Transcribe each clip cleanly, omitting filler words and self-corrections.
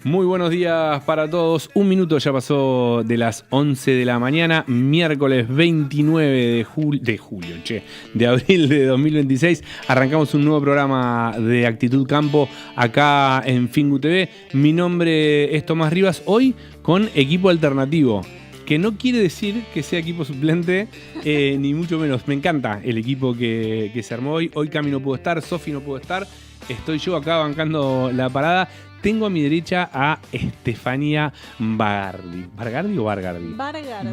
Muy buenos días para todos. Un minuto ya pasó de las 11 de la mañana, miércoles 29 de abril de 2026. Arrancamos un nuevo programa de Actitud Campo acá en Fingu TV. Mi nombre es Tomás Rivas, hoy con equipo alternativo. Que no quiere decir que sea equipo suplente, ni mucho menos. Me encanta el equipo que se armó hoy. Hoy Cami no pudo estar, Sofi no pudo estar. Estoy yo acá bancando la parada. Tengo a mi derecha a Estefanía Bargardi. ¿Bargardi o Bargardi?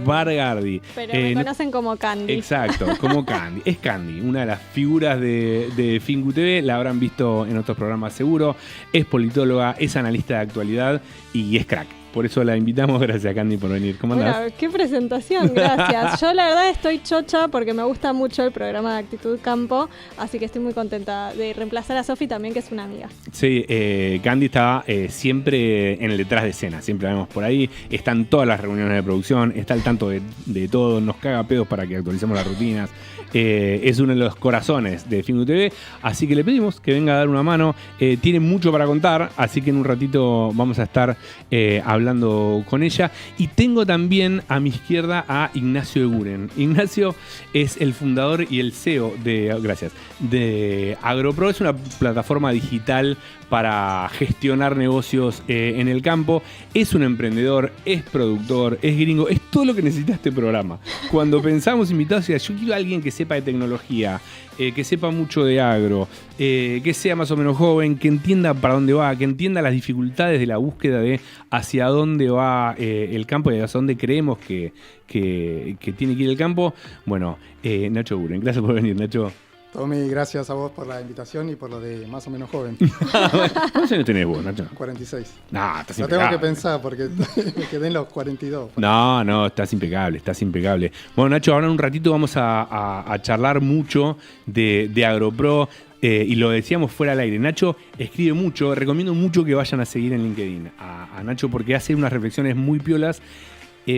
Bargardi. Pero me conocen como Candy. Exacto, como Candy. Es Candy, una de las figuras de Fingu TV. La habrán visto en otros programas seguro. Es politóloga, es analista de actualidad y es crack. Por eso la invitamos. Gracias, Candy, por venir. ¿Cómo andás? Bueno, qué presentación, gracias. Yo la verdad estoy chocha porque me gusta mucho el programa de Actitud Campo, así que estoy muy contenta de reemplazar a Sofi también, que es una amiga. Sí, Candy está siempre en el detrás de escena, siempre la vemos por ahí, está en todas las reuniones de producción, está al tanto de todo, nos caga pedos para que actualicemos las rutinas. Es uno de los corazones de Fingu TV, así que le pedimos que venga a dar una mano. Tiene mucho para contar, así que en un ratito vamos a estar hablando con ella. Y tengo también a mi izquierda a Ignacio Eguren. Ignacio es el fundador y el CEO de AgroPro. Es una plataforma digital para gestionar negocios en el campo. Es un emprendedor, es productor, es gringo, es todo lo que necesita este programa. Cuando pensamos invitados, yo quiero a alguien que sepa de tecnología, que sepa mucho de agro, que sea más o menos joven, que entienda para dónde va, que entienda las dificultades de la búsqueda de hacia dónde va el campo y hacia dónde creemos que tiene que ir el campo. Bueno, Nacho Eguren, gracias por venir, Nacho. Tommy, gracias a vos por la invitación y por lo de más o menos joven. ¿Cuántos años tenés vos, Nacho? 46. No, estás lo impecable. Tengo que pensar porque me quedé en los 42. No, estás impecable. Bueno, Nacho, ahora en un ratito vamos a charlar mucho de AgroPro. Y lo decíamos fuera al aire. Nacho escribe mucho, recomiendo mucho que vayan a seguir en LinkedIn a Nacho porque hace unas reflexiones muy piolas.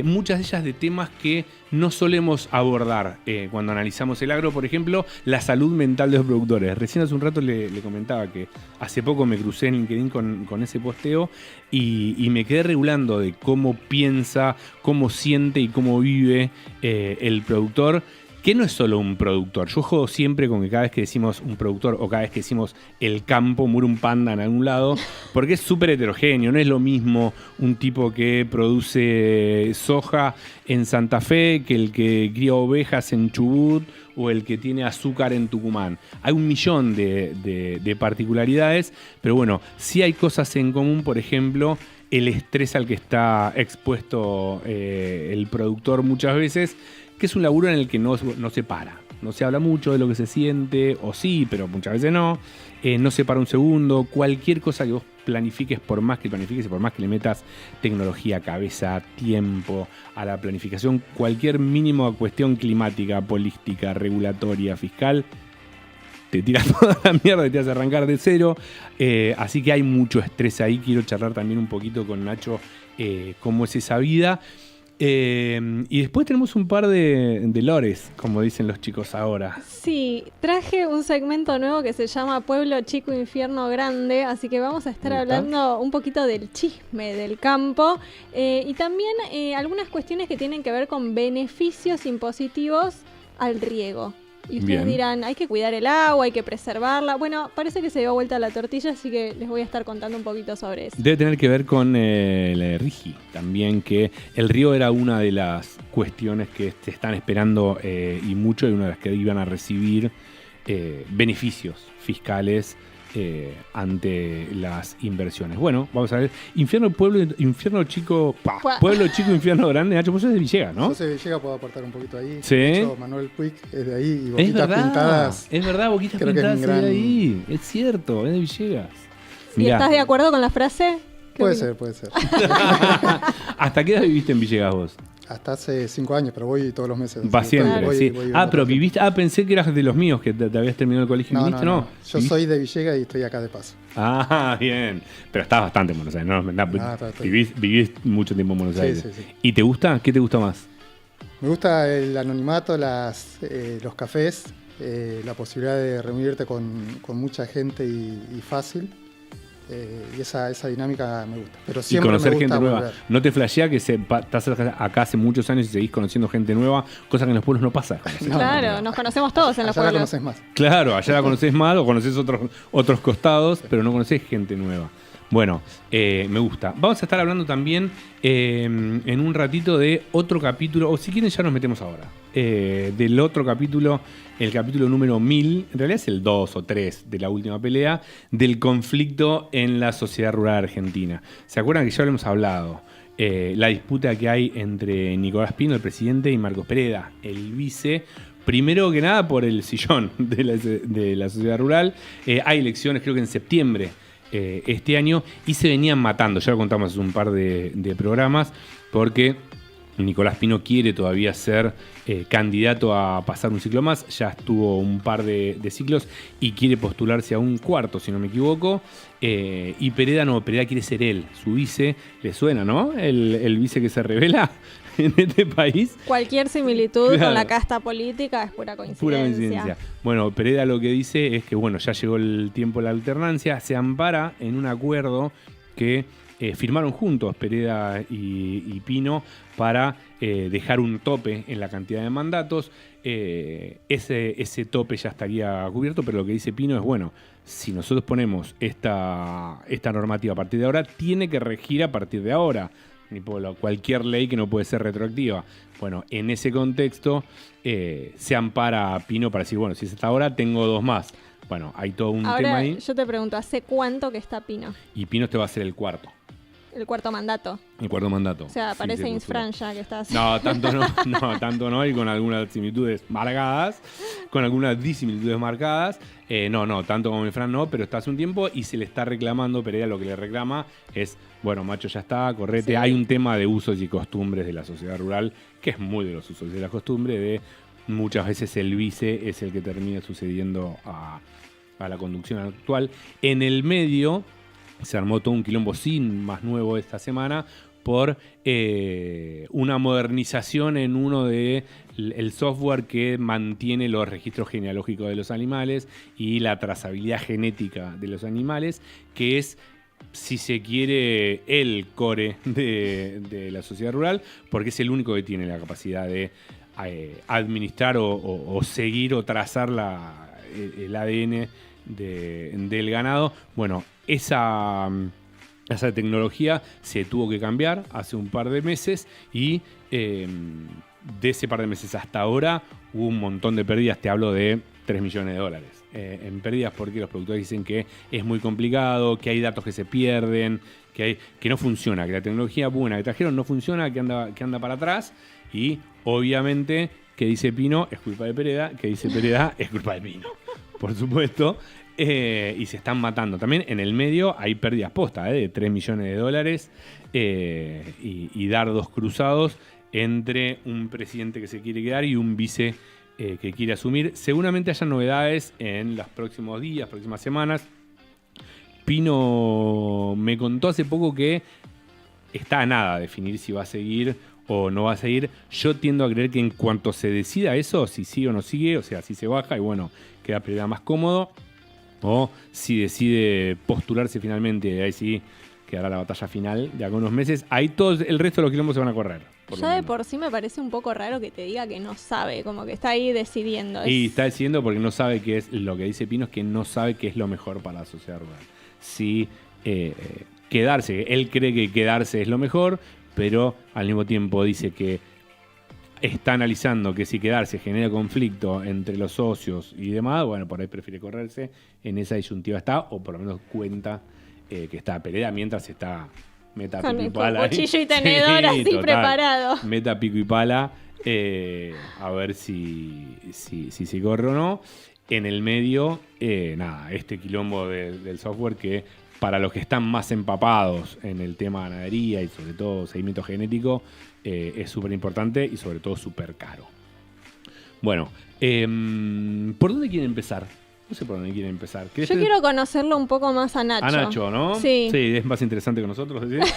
Muchas de ellas de temas que no solemos abordar cuando analizamos el agro, por ejemplo, la salud mental de los productores. Recién hace un rato le comentaba que hace poco me crucé en LinkedIn con ese posteo y me quedé regulando de cómo piensa, cómo siente y cómo vive el productor, que no es solo un productor. Yo juego siempre con que cada vez que decimos un productor o cada vez que decimos el campo, muere un panda en algún lado, porque es súper heterogéneo. No es lo mismo un tipo que produce soja en Santa Fe que el que cría ovejas en Chubut o el que tiene azúcar en Tucumán. Hay un millón de particularidades, pero bueno, sí hay cosas en común. Por ejemplo, el estrés al que está expuesto el productor muchas veces, que es un laburo en el que no se para. No se habla mucho de lo que se siente, o sí, pero muchas veces no. No se para un segundo. Cualquier cosa que vos planifiques, por más que planifiques y por más que le metas tecnología, cabeza, tiempo a la planificación, cualquier mínima cuestión climática, política, regulatoria, fiscal, te tiras toda la mierda y te hace arrancar de cero. Así que hay mucho estrés ahí. Quiero charlar también un poquito con Nacho cómo es esa vida. Y después tenemos un par de lores, como dicen los chicos ahora. Sí, traje un segmento nuevo que se llama Pueblo Chico, Infierno Grande, así que vamos a estar hablando un poquito del chisme del campo y también algunas cuestiones que tienen que ver con beneficios impositivos al riego. Y ustedes dirán, hay que cuidar el agua, hay que preservarla. Bueno, parece que se dio vuelta la tortilla, así que les voy a estar contando un poquito sobre eso. Debe tener que ver con el RIGI también, que el río era una de las cuestiones que se están esperando y mucho, y una de las que iban a recibir beneficios fiscales ante las inversiones. Bueno, vamos a ver. Infierno chico, Pueblo Chico, Infierno Grande. Nacho, vos sos de Villegas, ¿no? Yo soy de Villegas, puedo aportar un poquito ahí. Sí. De hecho, Manuel Puig es de ahí y Boquitas Pintadas. Es verdad, Boquitas Pintadas es de ahí. Es cierto, es de Villegas. ¿Y estás de acuerdo con la frase? Puede ser. ¿Hasta qué edad viviste en Villegas vos? Hasta hace 5 años, pero voy todos los meses. Va siempre, sí. Pero viviste... pensé que eras de los míos, que te habías terminado el colegio y viniste, ¿no? Yo soy de Villegas y estoy acá de paso. Bien. Pero estás bastante en Buenos Aires, ¿no? Vivís mucho tiempo en Buenos Aires. Sí. ¿Y te gusta? ¿Qué te gusta más? Me gusta el anonimato, los cafés, la posibilidad de reunirte con mucha gente y fácil. y esa dinámica me gusta. Pero Y siempre conocer me gusta gente nueva. volver. ¿No te flashea que estás acá hace muchos años y seguís conociendo gente nueva? Cosa que en los pueblos no pasa. No, Claro, nos conocemos todos en los Allá la pueblos. conoces más. Claro, allá la conocés más o conocés otros costados, pero no conocés gente nueva. Bueno, me gusta. Vamos a estar hablando también en un ratito de otro capítulo, o si quieren ya nos metemos ahora, del otro capítulo, el capítulo número 1000, en realidad es el 2 o 3 de la última pelea, del conflicto en la sociedad rural argentina. ¿Se acuerdan que ya lo hemos hablado? La disputa que hay entre Nicolás Pino, el presidente, y Marcos Pereda, el vice. Primero que nada por el sillón de la sociedad rural. Hay elecciones creo que en septiembre este año y se venían matando, ya lo contamos hace un par de programas, porque Nicolás Pino quiere todavía ser candidato a pasar un ciclo más, ya estuvo un par de ciclos y quiere postularse a un cuarto, si no me equivoco. Y Pereda quiere ser él, su vice. Le suena, ¿no? El vice que se revela en este país. Cualquier similitud Claro. con la casta política es pura coincidencia. Pura coincidencia. Bueno, Pereda lo que dice es que bueno, ya llegó el tiempo de la alternancia, se ampara en un acuerdo que firmaron juntos Pereda y Pino para dejar un tope en la cantidad de mandatos. Ese tope ya estaría cubierto, pero lo que dice Pino es, bueno, si nosotros ponemos esta normativa a partir de ahora, tiene que regir a partir de ahora. Ni por cualquier ley que no puede ser retroactiva. Bueno, en ese contexto se ampara a Pino para decir, bueno, si es hasta ahora, tengo 2 más. Bueno, hay todo un tema Ahora ahí. yo te pregunto, ¿hace cuánto que está Pino? Y Pino este va a ser el cuarto mandato. el cuarto mandato. O sea, Sí, parece se Insfran ya que está así. No, tanto no, y con algunas similitudes marcadas, con algunas disimilitudes marcadas. No, tanto como Infran no, pero está hace un tiempo y se le está reclamando, Pereira lo que le reclama es, bueno, macho, ya está, correte. Sí. Hay un tema de usos y costumbres de la sociedad rural, que es muy de los usos y de las costumbres, de muchas veces el vice es el que termina sucediendo a la conducción actual. En el medio se armó todo un quilombo sin más nuevo esta semana por una modernización en uno de el software que mantiene los registros genealógicos de los animales y la trazabilidad genética de los animales, que es, si se quiere, el core de la sociedad rural, porque es el único que tiene la capacidad de administrar o seguir o trazar el ADN del ganado. Bueno, esa tecnología se tuvo que cambiar hace un par de meses y de ese par de meses hasta ahora hubo un montón de pérdidas. Te hablo de $3 millones en pérdidas, porque los productores dicen que es muy complicado, que hay datos que se pierden, que no funciona, que la tecnología buena que trajeron no funciona, que anda para atrás. Y obviamente, que dice Pino es culpa de Pereda, que dice Pereda es culpa de Pino, por supuesto. Y se están matando. También en el medio hay pérdidas posta de $3 millones y dardos cruzados entre un presidente que se quiere quedar y un vice que quiere asumir. Seguramente haya novedades en los próximos días, próximas semanas. Pino me contó hace poco que está a nada definir si va a seguir o no va a seguir. Yo tiendo a creer que en cuanto se decida eso, si sigue o no sigue, o sea, si se baja y bueno, queda Pereda más cómodo, o si decide postularse finalmente, ahí sí quedará la batalla final de algunos meses. Ahí todo el resto de los quilombos se van a correr. Ya de por sí me parece un poco raro que te diga que no sabe, como que está ahí decidiendo. Y está decidiendo porque no sabe qué es, lo que dice Pino es que no sabe qué es lo mejor para la sociedad rural. Si quedarse, él cree que quedarse es lo mejor, pero al mismo tiempo dice que está analizando que si quedarse genera conflicto entre los socios y demás, bueno, por ahí prefiere correrse. En esa disyuntiva está, o por lo menos cuenta que está Pereda mientras está meta Con pico y pala. cuchillo y tenedor así total. preparado. Meta pico y pala, a ver si se corre o no. En el medio, nada, este quilombo del software que para los que están más empapados en el tema ganadería y sobre todo seguimiento genético, es súper importante y sobre todo súper caro. Bueno, ¿por dónde quieren empezar? No sé por dónde quieren empezar. Yo quiero conocerlo un poco más a Nacho. A Nacho, ¿no? Sí. Sí, es más interesante que nosotros, ¿decís?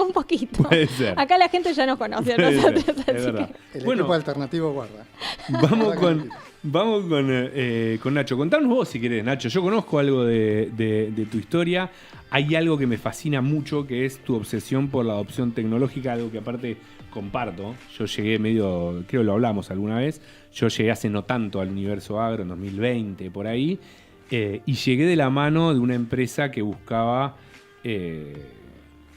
Un poquito. Puede ser. Acá la gente ya nos conoce a Puede ser, nosotros, es así verdad. que... El Bueno, equipo alternativo guarda. Vamos Guarda con, calentito. Vamos con Nacho. Contanos vos si querés, Nacho. Yo conozco algo de tu historia. Hay algo que me fascina mucho, que es tu obsesión por la adopción tecnológica, algo que aparte comparto. Yo llegué creo que lo hablamos alguna vez, yo llegué hace no tanto al universo agro, en 2020, por ahí, y llegué de la mano de una empresa que buscaba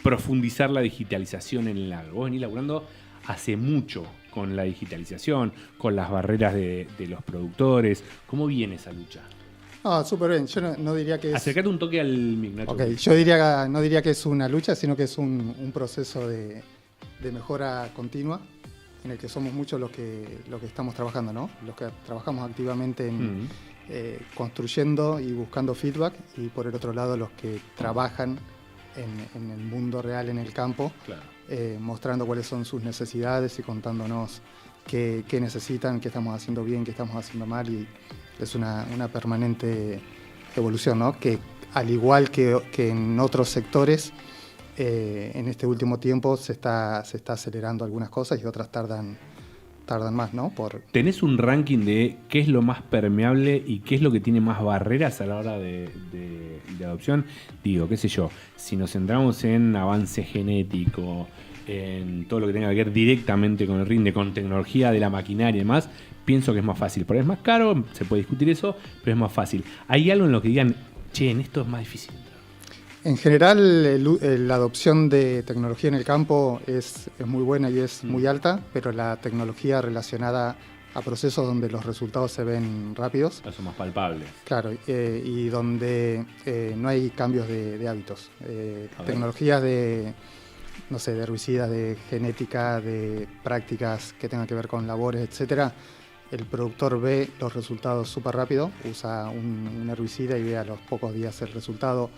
profundizar la digitalización en el agro. Vos venís laburando hace mucho con la digitalización, con las barreras de los productores. ¿Cómo viene esa lucha? Súper bien. Yo no diría que es... Acércate un toque al mic, Nacho. Ok, no diría que es una lucha, sino que es un proceso de mejora continua en el que somos muchos los que estamos trabajando, ¿no? Los que trabajamos activamente en construyendo y buscando feedback, y por el otro lado los que trabajan en el mundo real, en el campo, claro. Mostrando cuáles son sus necesidades y contándonos qué necesitan, qué estamos haciendo bien, qué estamos haciendo mal, y es una permanente evolución, ¿no? Que al igual que en otros sectores, en este último tiempo se está acelerando algunas cosas y otras tardan más, ¿no? ¿Tenés un ranking de qué es lo más permeable y qué es lo que tiene más barreras a la hora de adopción? Digo, qué sé yo, si nos centramos en avance genético, en todo lo que tenga que ver directamente con el rinde, con tecnología de la maquinaria y demás, pienso que es más fácil. Por ahí es más caro, se puede discutir eso, pero es más fácil. ¿Hay algo en lo que digan, che, en esto es más difícil? En general, la adopción de tecnología en el campo es muy buena y es muy alta, pero la tecnología relacionada a procesos donde los resultados se ven rápidos. Son más palpables. Claro, y donde no hay cambios de hábitos. Tecnologías de herbicidas, de genética, de prácticas que tengan que ver con labores, etcétera. El productor ve los resultados súper rápido, usa un herbicida y ve a los pocos días el resultado.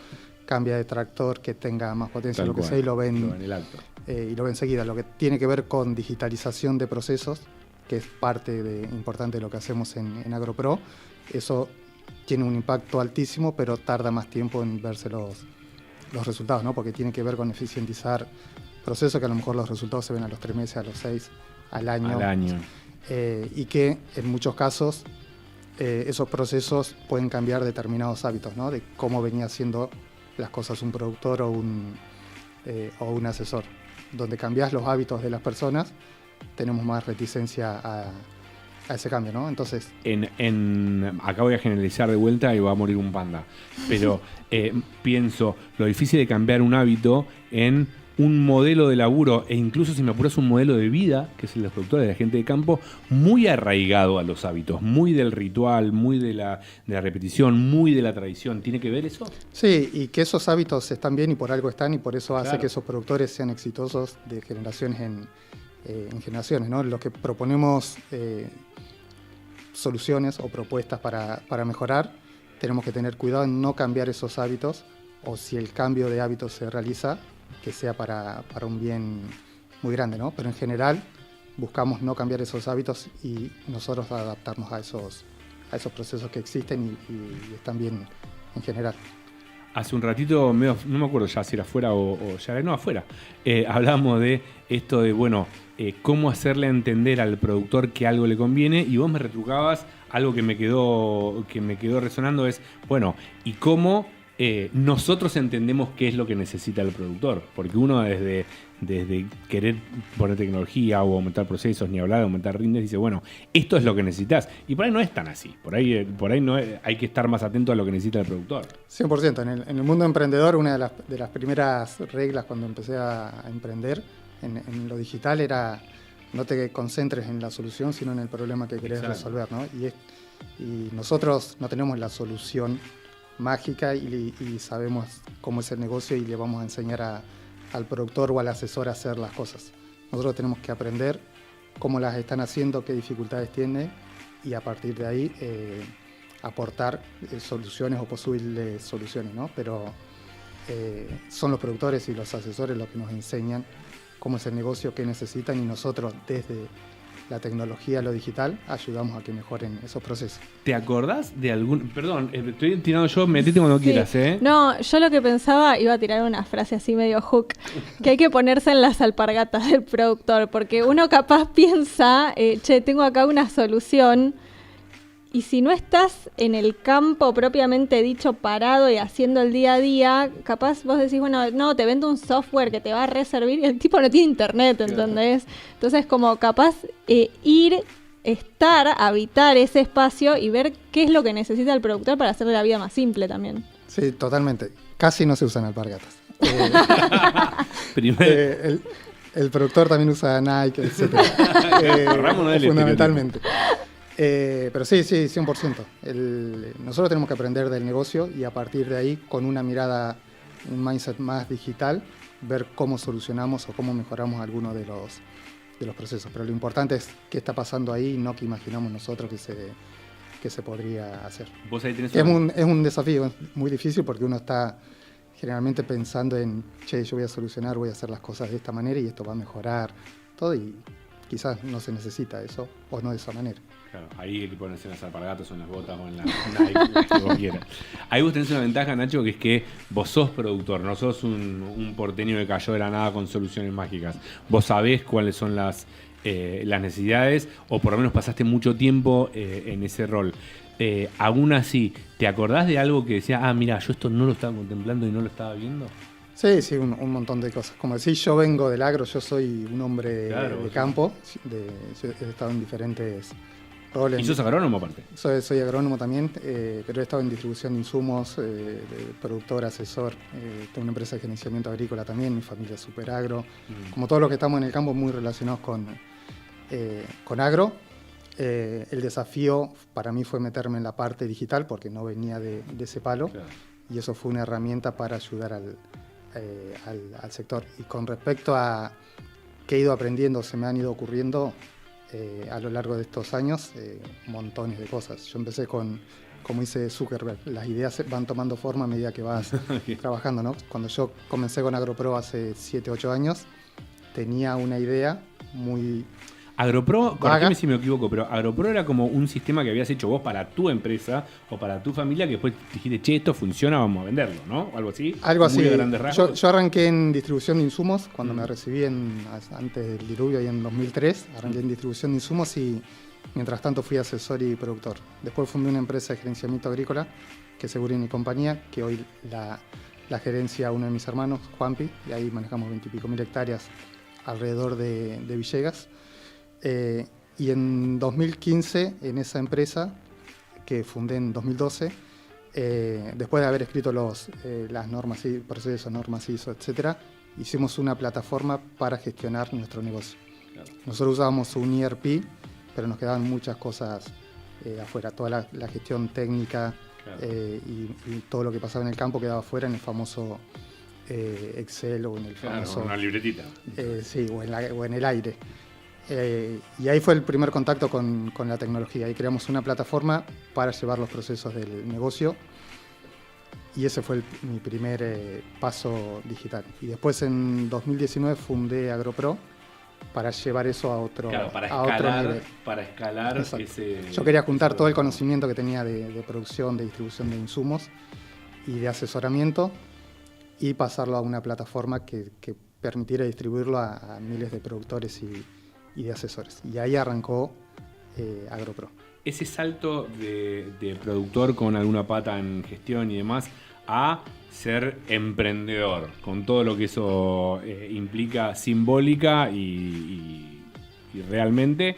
Cambia de tractor que tenga más potencia, lo que sea, y lo ven en el acto. Y lo ven enseguida. Lo que tiene que ver con digitalización de procesos, que es parte importante de lo que hacemos en AgroPro, eso tiene un impacto altísimo, pero tarda más tiempo en verse los resultados, ¿no? Porque tiene que ver con eficientizar procesos que a lo mejor los resultados se ven a los 3 meses, a los 6, al año. Y que en muchos casos esos procesos pueden cambiar determinados hábitos, ¿no? De cómo venía haciendo las cosas un productor o un asesor. Donde cambias los hábitos de las personas, tenemos más reticencia a ese cambio, ¿no? Entonces... Acá voy a generalizar de vuelta y va a morir un panda. Pero pienso lo difícil de cambiar un hábito en un modelo de laburo, e incluso si me apuras un modelo de vida, que es el de los productores, de la gente de campo, muy arraigado a los hábitos, muy del ritual, muy de la repetición, muy de la tradición. ¿Tiene que ver eso? Sí, y que esos hábitos están bien y por algo están, y por eso hace claro. que esos productores sean exitosos de generaciones en generaciones, ¿no? Los que proponemos soluciones o propuestas para mejorar, tenemos que tener cuidado en no cambiar esos hábitos, o si el cambio de hábitos se realiza, que sea para un bien muy grande, ¿no? Pero en general buscamos no cambiar esos hábitos y nosotros adaptarnos a esos procesos que existen y están bien en general. Hace un ratito, no me acuerdo ya si era afuera o ya no afuera, hablábamos de esto de, cómo hacerle entender al productor que algo le conviene, y vos me retrucabas algo que me quedó resonando, es, ¿y cómo nosotros entendemos qué es lo que necesita el productor? Porque uno desde querer poner tecnología o aumentar procesos, ni hablar de aumentar rindes, dice, esto es lo que necesitas. Y por ahí no es tan así. Por ahí no hay que estar más atento a lo que necesita el productor. 100%. En el mundo emprendedor, una de las primeras reglas cuando empecé a emprender en lo digital era no te concentres en la solución, sino en el problema que querés resolver, ¿no? Y nosotros no tenemos la solución mágica y sabemos cómo es el negocio y le vamos a enseñar al productor o al asesor a hacer las cosas. Nosotros tenemos que aprender cómo las están haciendo, qué dificultades tienen, y a partir de ahí aportar soluciones o posibles soluciones, ¿no? Pero son los productores y los asesores los que nos enseñan cómo es el negocio, qué necesitan, y nosotros desde la tecnología, lo digital, ayudamos a que mejoren esos procesos. ¿Te acordás de algún...? Perdón, estoy tirando yo, metete cuando quieras, ¿eh? No, yo lo que pensaba, iba a tirar una frase así medio hook, que hay que ponerse en las alpargatas del productor, porque uno capaz piensa, tengo acá una solución, Y si no estás en el campo propiamente dicho parado y haciendo el día a día, capaz vos decís, bueno, no, te vendo un software que te va a reservir y el tipo no tiene internet, ¿entendés? Entonces como capaz estar, habitar ese espacio y ver qué es lo que necesita el productor para hacerle la vida más simple también. Sí, totalmente. Casi no se usan alpargatas. El productor también usa Nike, etc. Fundamentalmente. Pero sí, 100%. Nosotros tenemos que aprender del negocio y a partir de ahí, con una mirada, un mindset más digital, ver cómo solucionamos o cómo mejoramos algunos de los procesos. Pero lo importante es qué está pasando ahí y no que imaginamos nosotros que se podría hacer. ¿Vos ahí tenés es un desafío, es muy difícil porque uno está generalmente pensando en, yo voy a solucionar, voy a hacer las cosas de esta manera y esto va a mejorar todo, y quizás no se necesita eso o no de esa manera. Claro, ahí hay que ponerse las alpargatas o en las botas o en la Nike, que vos quieras. Ahí vos tenés una ventaja, Nacho, que es que vos sos productor, no sos un porteño que cayó de la nada con soluciones mágicas. Vos sabés cuáles son las necesidades, o por lo menos pasaste mucho tiempo en ese rol. Aún así, ¿te acordás de algo que decía, mira, yo esto no lo estaba contemplando y no lo estaba viendo? Sí, un montón de cosas. Como decís, yo vengo del agro, yo soy un hombre de campo, he estado en diferentes roles. ¿Y sos agrónomo aparte? Soy agrónomo también, pero he estado en distribución de insumos, productor, asesor, tengo una empresa de gerenciamiento agrícola también, mi familia es super agro. Como todos los que estamos en el campo, muy relacionados con agro. El desafío para mí fue meterme en la parte digital porque no venía de ese palo, claro. Y eso fue una herramienta para ayudar al sector. Y con respecto a qué he ido aprendiendo, se me han ido ocurriendo a lo largo de estos años montones de cosas. Yo empecé como dice Zuckerberg, las ideas van tomando forma a medida que vas trabajando, ¿no? Cuando yo comencé con AgroPro hace 7, 8 años, tenía una idea muy... AgroPro, corregime si me equivoco, pero AgroPro era como un sistema que habías hecho vos para tu empresa o para tu familia, que después dijiste, che, esto funciona, vamos a venderlo, ¿no? Algo así. Algo así. Yo arranqué en distribución de insumos cuando me recibí antes del diluvio, ahí en 2003. Arranqué en distribución de insumos y mientras tanto fui asesor y productor. Después fundé una empresa de gerenciamiento agrícola, que es Segurín y Compañía, que hoy la gerencia uno de mis hermanos, Juanpi, y ahí manejamos 20 y pico mil hectáreas alrededor de Villegas. Y en 2015, en esa empresa, que fundé en 2012, después de haber escrito las normas, procesos, normas ISO, etc., hicimos una plataforma para gestionar nuestro negocio. Claro. Nosotros usábamos un ERP, pero nos quedaban muchas cosas afuera. Toda la gestión técnica, claro. y todo lo que pasaba en el campo quedaba afuera en el famoso Excel o en el famoso... Claro, una libretita. Sí, o en el aire. Y ahí fue el primer contacto con la tecnología. Ahí creamos una plataforma para llevar los procesos del negocio y ese fue mi primer paso digital. Y después en 2019 fundé AgroPro para llevar eso a otro, claro, otro nivel. Para escalar ese... Yo quería juntar todo el conocimiento que tenía de producción, de distribución de insumos y de asesoramiento y pasarlo a una plataforma que permitiera distribuirlo a miles de productores y de asesores. Y ahí arrancó AgroPro. Ese salto de productor con alguna pata en gestión y demás a ser emprendedor, con todo lo que eso implica simbólica y realmente,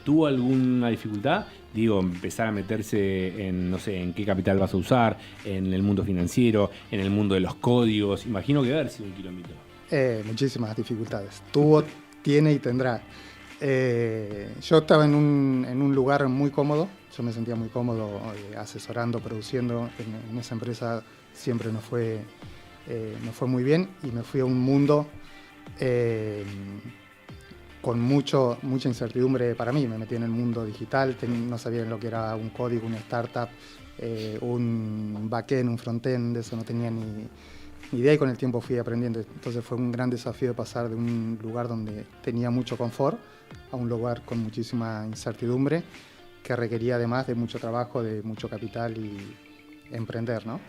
¿tuvo alguna dificultad? Digo, empezar a meterse en, no sé, en qué capital vas a usar, en el mundo financiero, en el mundo de los códigos. Imagino que debe haber sido un kilómetro. Muchísimas dificultades. Tiene y tendrá. Yo estaba en un lugar muy cómodo, yo me sentía muy cómodo asesorando, produciendo. En esa empresa siempre nos fue muy bien y me fui a un mundo con mucha incertidumbre para mí. Me metí en el mundo digital, no sabía lo que era un código, una startup, un backend, un frontend, de eso no tenía ni idea y con el tiempo fui aprendiendo. Entonces fue un gran desafío de pasar de un lugar donde tenía mucho confort a un lugar con muchísima incertidumbre que requería además de mucho trabajo, de mucho capital y emprender, ¿no?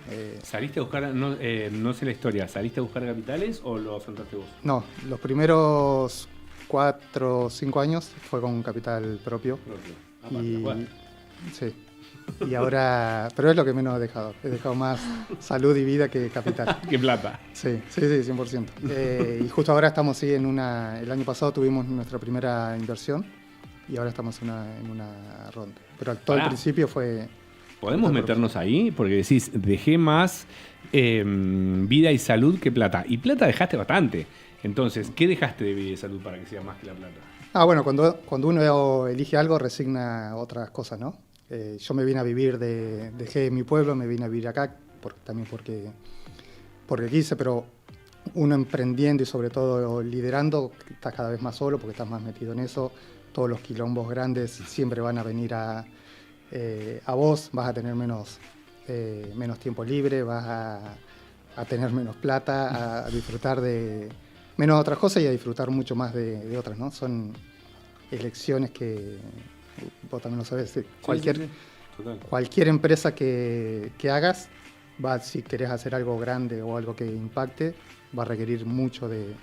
¿Saliste a buscar, no sé la historia, ¿saliste a buscar capitales o lo afrontaste vos? No, los primeros 4 o 5 años fue con capital propio. Bueno. Sí. Y ahora, pero es lo que menos he dejado. He dejado más salud y vida que capital. ¡Qué plata! Sí, 100%. Y justo ahora estamos, sí, el año pasado tuvimos nuestra primera inversión y ahora estamos en una ronda. Pero todo el principio fue... ¿Podemos meternos ahí? Porque decís, dejé más vida y salud que plata. Y plata dejaste bastante. Entonces, ¿qué dejaste de vida y salud para que sea más que la plata? Bueno, cuando uno elige algo, resigna otras cosas, ¿no? Yo me vine a vivir, dejé mi pueblo, me vine a vivir acá, también porque quise, pero uno emprendiendo y sobre todo liderando, estás cada vez más solo porque estás más metido en eso. Todos los quilombos grandes siempre van a venir a vos, vas a tener menos tiempo libre, vas a tener menos plata, a disfrutar de menos otras cosas y a disfrutar mucho más de otras, ¿no? Son elecciones que vos también lo sabés. Cualquier empresa que hagas, si querés hacer algo grande o algo que impacte, va a requerir mucho de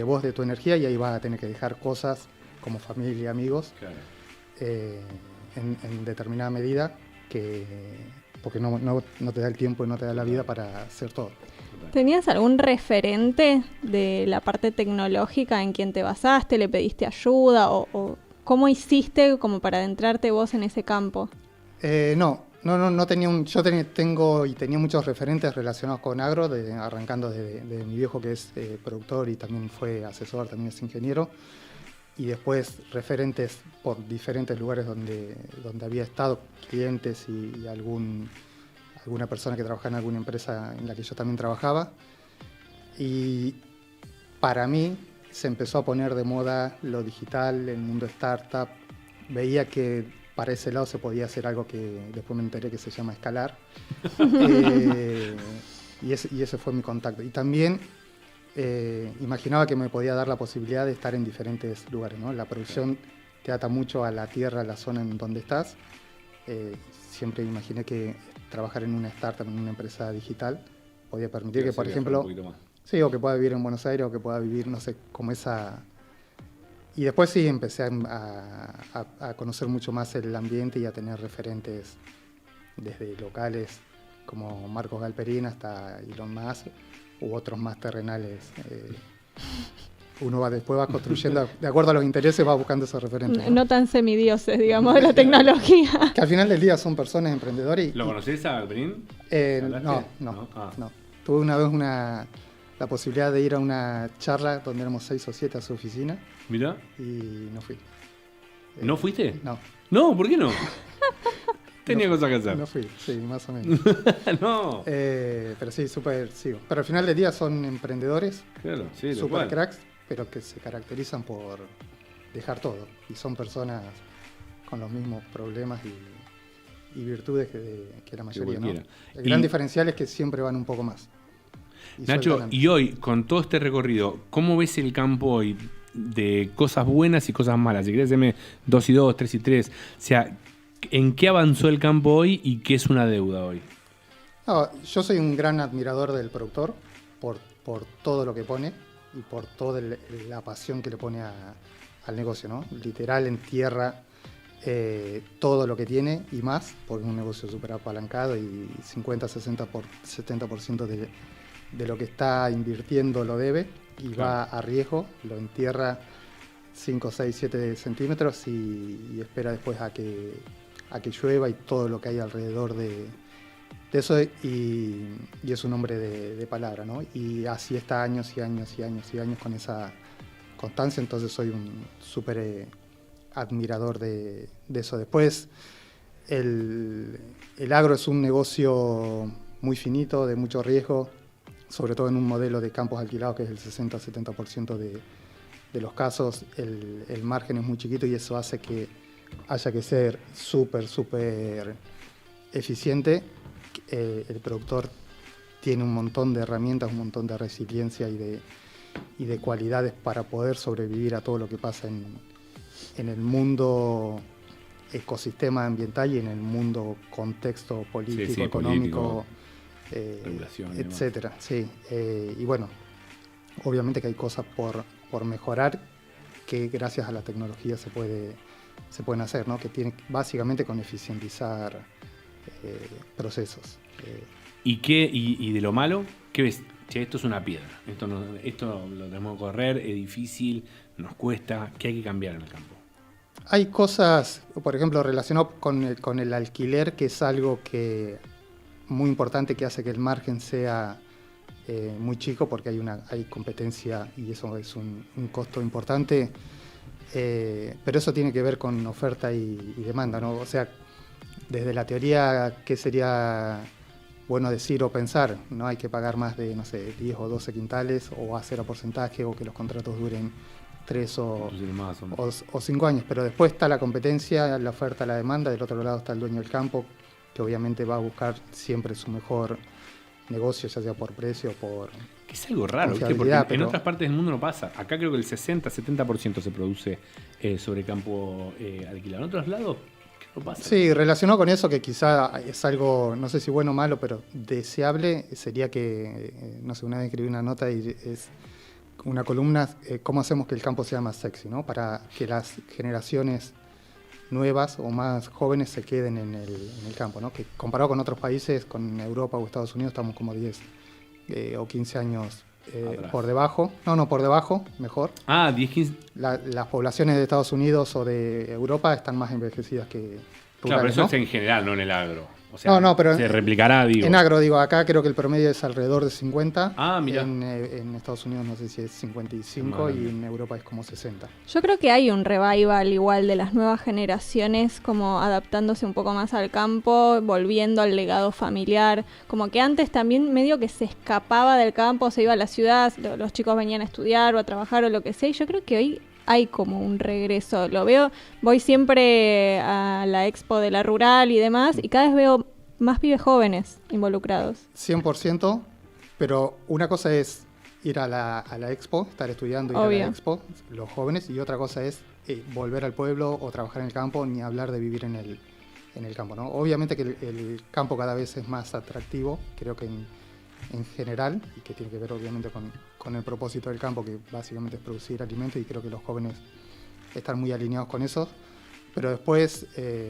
vos, de tu energía, y ahí vas a tener que dejar cosas como familia, amigos, claro. En determinada medida, porque no te da el tiempo y no te da la vida para hacer todo. ¿Tenías algún referente de la parte tecnológica en quien te basaste, le pediste ayuda o cómo hiciste como para adentrarte vos en ese campo? No tenía tenía muchos referentes relacionados con agro, arrancando de mi viejo, que es productor y también fue asesor, también es ingeniero, y después referentes por diferentes lugares donde había estado, clientes y alguna persona que trabajaba en alguna empresa en la que yo también trabajaba. Y para mí se empezó a poner de moda lo digital, el mundo startup. Veía que para ese lado se podía hacer algo que después me enteré que se llama escalar. Y ese fue mi contacto. Y también imaginaba que me podía dar la posibilidad de estar en diferentes lugares, ¿no? La producción te ata mucho a la tierra, a la zona en donde estás. Siempre imaginé que trabajar en una startup, en una empresa digital, podía permitir que, por ejemplo, sí, o que pueda vivir en Buenos Aires, o que pueda vivir, no sé, como esa... Y después sí empecé a conocer mucho más el ambiente y a tener referentes desde locales como Marcos Galperín hasta Elon Musk u otros más terrenales. Uno después va construyendo, de acuerdo a los intereses, va buscando esos referentes. No tan semidioses, digamos, de la tecnología. Que al final del día son personas emprendedoras. ¿Lo conocés a Galperín? No. Tuve una vez la posibilidad de ir a una charla donde éramos 6 o 7 a su oficina. Mira. Y no fui. ¿No fuiste? No. No, ¿por qué no? Tenía cosas que hacer. No fui, sí, más o menos. No. Pero sí, sigo. Pero al final del día son emprendedores, claro, sí, super cracks, pero que se caracterizan por dejar todo. Y son personas con los mismos problemas y virtudes que la mayoría, ¿no? El gran diferencial es que siempre van un poco más. Nacho, y hoy, con todo este recorrido, ¿cómo ves el campo hoy de cosas buenas y cosas malas? Si querés hacerme 2 y 2, 3 y 3. O sea, ¿en qué avanzó el campo hoy y qué es una deuda hoy? No, yo soy un gran admirador del productor por todo lo que pone y por toda la pasión que le pone al negocio, ¿no? Literal, en tierra, todo lo que tiene y más, porque es un negocio súper apalancado y 50, 60, 70% de lo que está invirtiendo lo debe y va a riesgo, lo entierra 5, 6, 7 centímetros y espera después a que llueva y todo lo que hay alrededor de eso y es un hombre de palabra, ¿no? Y así está años y años y años y años con esa constancia, entonces soy un súper admirador de eso. Después, el agro es un negocio muy finito, de mucho riesgo, sobre todo en un modelo de campos alquilados que es el 60-70% de los casos, el margen es muy chiquito y eso hace que haya que ser súper eficiente. El productor tiene un montón de herramientas, un montón de resiliencia y de cualidades para poder sobrevivir a todo lo que pasa en el mundo ecosistema ambiental y en el mundo contexto político, económico, etcétera. Sí. Y bueno, obviamente que hay cosas por mejorar que gracias a la tecnología se pueden hacer, ¿no? Que tiene básicamente con eficientizar procesos. ¿Y de lo malo? ¿Qué ves? Che, esto es una piedra. Esto lo tenemos que correr, es difícil, nos cuesta. ¿Qué hay que cambiar en el campo? Hay cosas, por ejemplo, relacionadas con el alquiler, que es algo que muy importante, que hace que el margen sea muy chico, porque hay competencia y eso es un costo importante. Pero eso tiene que ver con oferta y demanda, ¿no? O sea, desde la teoría, ¿qué sería bueno decir o pensar? No hay que pagar más de, no sé, 10 o 12 quintales, o hacer a porcentaje, o que los contratos duren 3 o 5 años. Pero después está la competencia, la oferta, la demanda. Del otro lado está el dueño del campo, que obviamente va a buscar siempre su mejor negocio, ya sea por precio o por... Que es algo raro, ¿viste? Porque en otras partes del mundo no pasa. Acá creo que el 60-70% se produce sobre campo alquilado. En otros lados, ¿qué no pasa? Sí, relacionado con eso, que quizá es algo, no sé si bueno o malo, pero deseable, sería que, no sé, una vez escribí una nota y es una columna, cómo hacemos que el campo sea más sexy, ¿no? Para que las generaciones nuevas o más jóvenes se queden en el campo, ¿no? Que comparado con otros países, con Europa o Estados Unidos, estamos como 10 o 15 años por debajo. No, por debajo, mejor. 10, 15. Las poblaciones de Estados Unidos o de Europa están más envejecidas que rurales, claro, pero eso ¿no? es en general, no en el agro. O sea, pero se replicará, digo. En agro, digo, acá creo que el promedio es alrededor de 50. Mirá. En Estados Unidos no sé si es 55 y en Europa es como 60. Yo creo que hay un revival igual de las nuevas generaciones, como adaptándose un poco más al campo, volviendo al legado familiar. Como que antes también medio que se escapaba del campo, se iba a la ciudad, los chicos venían a estudiar o a trabajar o lo que sea. Y yo creo que hoy hay como un regreso, lo veo, voy siempre a la expo de la rural y demás, y cada vez veo más pibes jóvenes involucrados. 100%, pero una cosa es ir a la expo, estar estudiando, ir a la expo, los jóvenes, y otra cosa es volver al pueblo o trabajar en el campo, ni hablar de vivir en el campo, ¿no? Obviamente que el campo cada vez es más atractivo, creo que en general, y que tiene que ver obviamente con el propósito del campo, que básicamente es producir alimentos, y creo que los jóvenes están muy alineados con eso. Pero después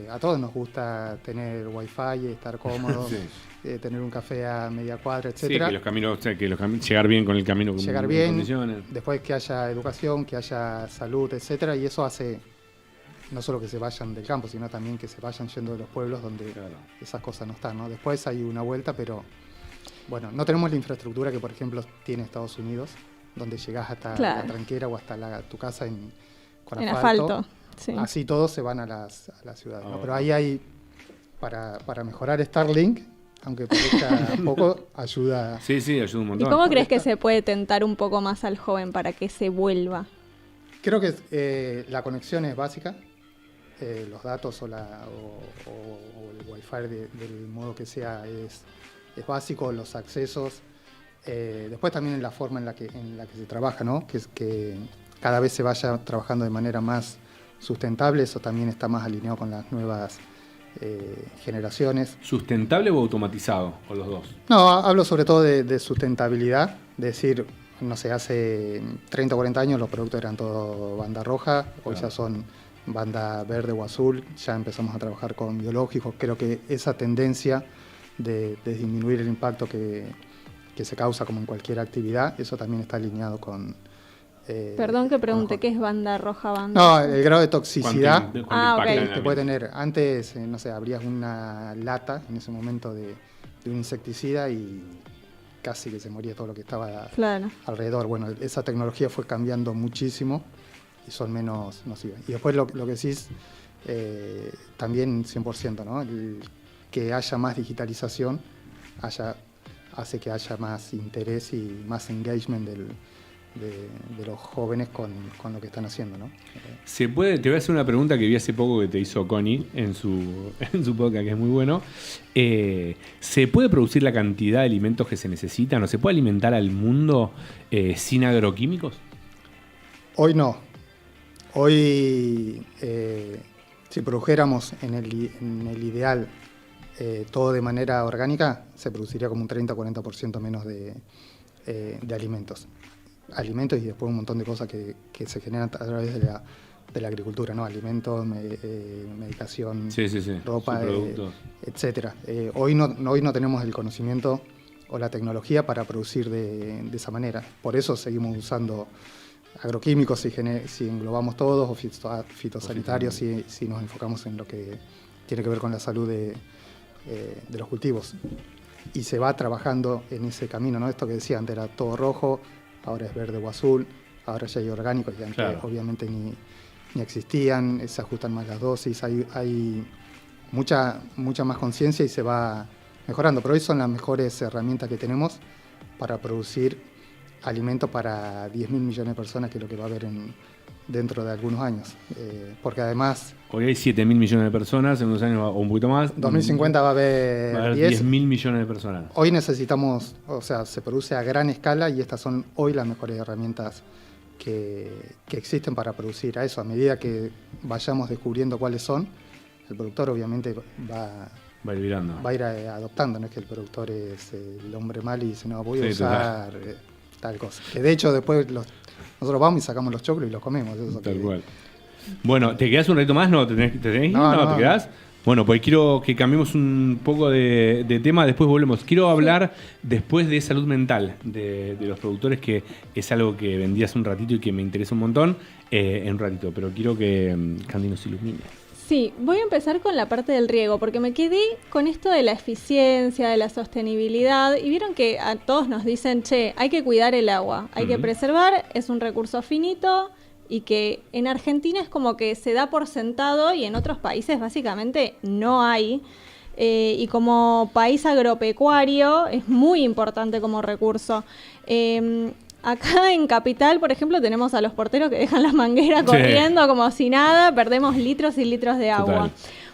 a todos nos gusta tener wifi, estar cómodos, sí. Tener un café a media cuadra, etcétera. Sí, que los caminos, llegar bien con el camino, llegar bien, condiciones. Después que haya educación, que haya salud, etcétera, y eso hace no solo que se vayan del campo, sino también que se vayan yendo de los pueblos donde esas cosas no están, ¿no? Después hay una vuelta, pero bueno, no tenemos la infraestructura que, por ejemplo, tiene Estados Unidos, donde llegás hasta la tranquera o hasta tu casa con asfalto. Sí. Así todos se van a las ciudades, ¿no? Pero ahí hay, para mejorar Starlink, aunque parezca poco, ayuda. Sí, ayuda un montón. ¿Y cómo crees que se puede tentar un poco más al joven para que se vuelva? Creo que la conexión es básica, los datos o el wifi del modo que sea es básico, los accesos. Después también en la forma en la que se trabaja, ¿no? Que es que cada vez se vaya trabajando de manera más sustentable, eso también está más alineado con las nuevas generaciones. ¿Sustentable o automatizado? ¿O los dos? No, hablo sobre todo de sustentabilidad, de decir, no sé, hace 30 o 40 años los productos eran todo banda roja, hoy ya son banda verde o azul, ya empezamos a trabajar con biológicos. Creo que esa tendencia de disminuir el impacto que se causa como en cualquier actividad, eso también está alineado con... Perdón que pregunte, ¿qué es banda roja, banda No, el grado de toxicidad okay. que puede tener. Antes, no sé, abrías una lata en ese momento de un insecticida y casi que se moría todo lo que estaba alrededor. Bueno, esa tecnología fue cambiando muchísimo y son menos nocivas. Y después lo que decís, también 100%, ¿no? Que haya más digitalización hace que haya más interés y más engagement de los jóvenes con lo que están haciendo, ¿no? Te voy a hacer una pregunta que vi hace poco que te hizo Connie en su podcast, que es muy bueno. ¿Se puede producir la cantidad de alimentos que se necesitan o se puede alimentar al mundo sin agroquímicos? Hoy no. Hoy, si produjéramos en el ideal todo de manera orgánica, se produciría como un 30-40% menos de alimentos y después un montón de cosas que se generan a través de la de la agricultura, ¿no? Alimentos, medicación, ropa, etcétera. Hoy no tenemos el conocimiento o la tecnología para producir de esa manera. Por eso seguimos usando agroquímicos si englobamos todos, o fitosanitarios si nos enfocamos en lo que tiene que ver con la salud de los cultivos. Y se va trabajando en ese camino, ¿no? Esto que decía, antes era todo rojo, ahora es verde o azul, ahora ya hay orgánicos, y antes obviamente ni existían, se ajustan más las dosis, hay mucha más conciencia y se va mejorando, pero hoy son las mejores herramientas que tenemos para producir alimento para 10.000 millones de personas, que es lo que va a haber dentro de algunos años, porque además... Hoy hay 7.000 millones de personas, en unos años o un poquito más. 2050 va a haber 10.000 millones de personas. Hoy necesitamos, o sea, se produce a gran escala y estas son hoy las mejores herramientas que existen para producir a eso. A medida que vayamos descubriendo cuáles son, el productor obviamente va a ir adoptando. No es que el productor es el hombre mal y dice, no, voy a usar tal cosa. Que de hecho después nosotros vamos y sacamos los choclos y los comemos. Eso tal cual. Bueno, ¿te quedás un ratito más? ¿No? ¿Te tenés? ¿No? ¿Te quedás? Bueno, pues quiero que cambiemos un poco de tema, después volvemos. Quiero hablar después de salud mental de los productores, que es algo que vendí hace un ratito y que me interesa un montón, en un ratito, pero quiero que Candy nos ilumine. Sí, voy a empezar con la parte del riego, porque me quedé con esto de la eficiencia, de la sostenibilidad, y vieron que a todos nos dicen, che, hay que cuidar el agua, hay que preservar, es un recurso finito, y que en Argentina es como que se da por sentado y en otros países básicamente no hay. Y como país agropecuario es muy importante como recurso. Acá en Capital, por ejemplo, tenemos a los porteros que dejan las mangueras corriendo como si nada, perdemos litros y litros de agua. Total.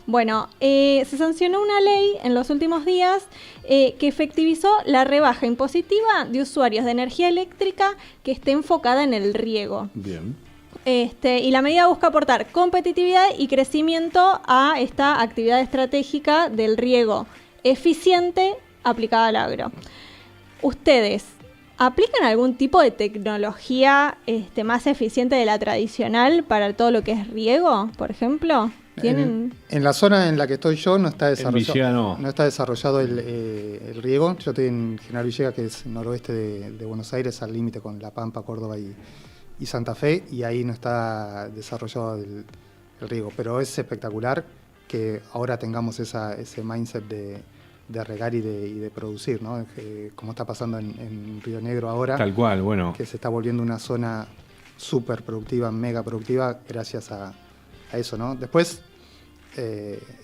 Bueno, se sancionó una ley en los últimos días que efectivizó la rebaja impositiva de usuarios de energía eléctrica que esté enfocada en el riego. Bien. Y la medida busca aportar competitividad y crecimiento a esta actividad estratégica del riego eficiente aplicada al agro. ¿Ustedes aplican algún tipo de tecnología más eficiente de la tradicional para todo lo que es riego, por ejemplo? En la zona en la que estoy yo no está desarrollado, no está desarrollado el riego. Yo estoy en General Villegas, que es noroeste de Buenos Aires, al límite con La Pampa, Córdoba y Santa Fe, y ahí no está desarrollado el riego, pero es espectacular que ahora tengamos ese mindset de regar y de producir, ¿no? Como está pasando en Río Negro ahora. Tal cual, bueno. Que se está volviendo una zona súper productiva, mega productiva, gracias a eso, ¿no? Después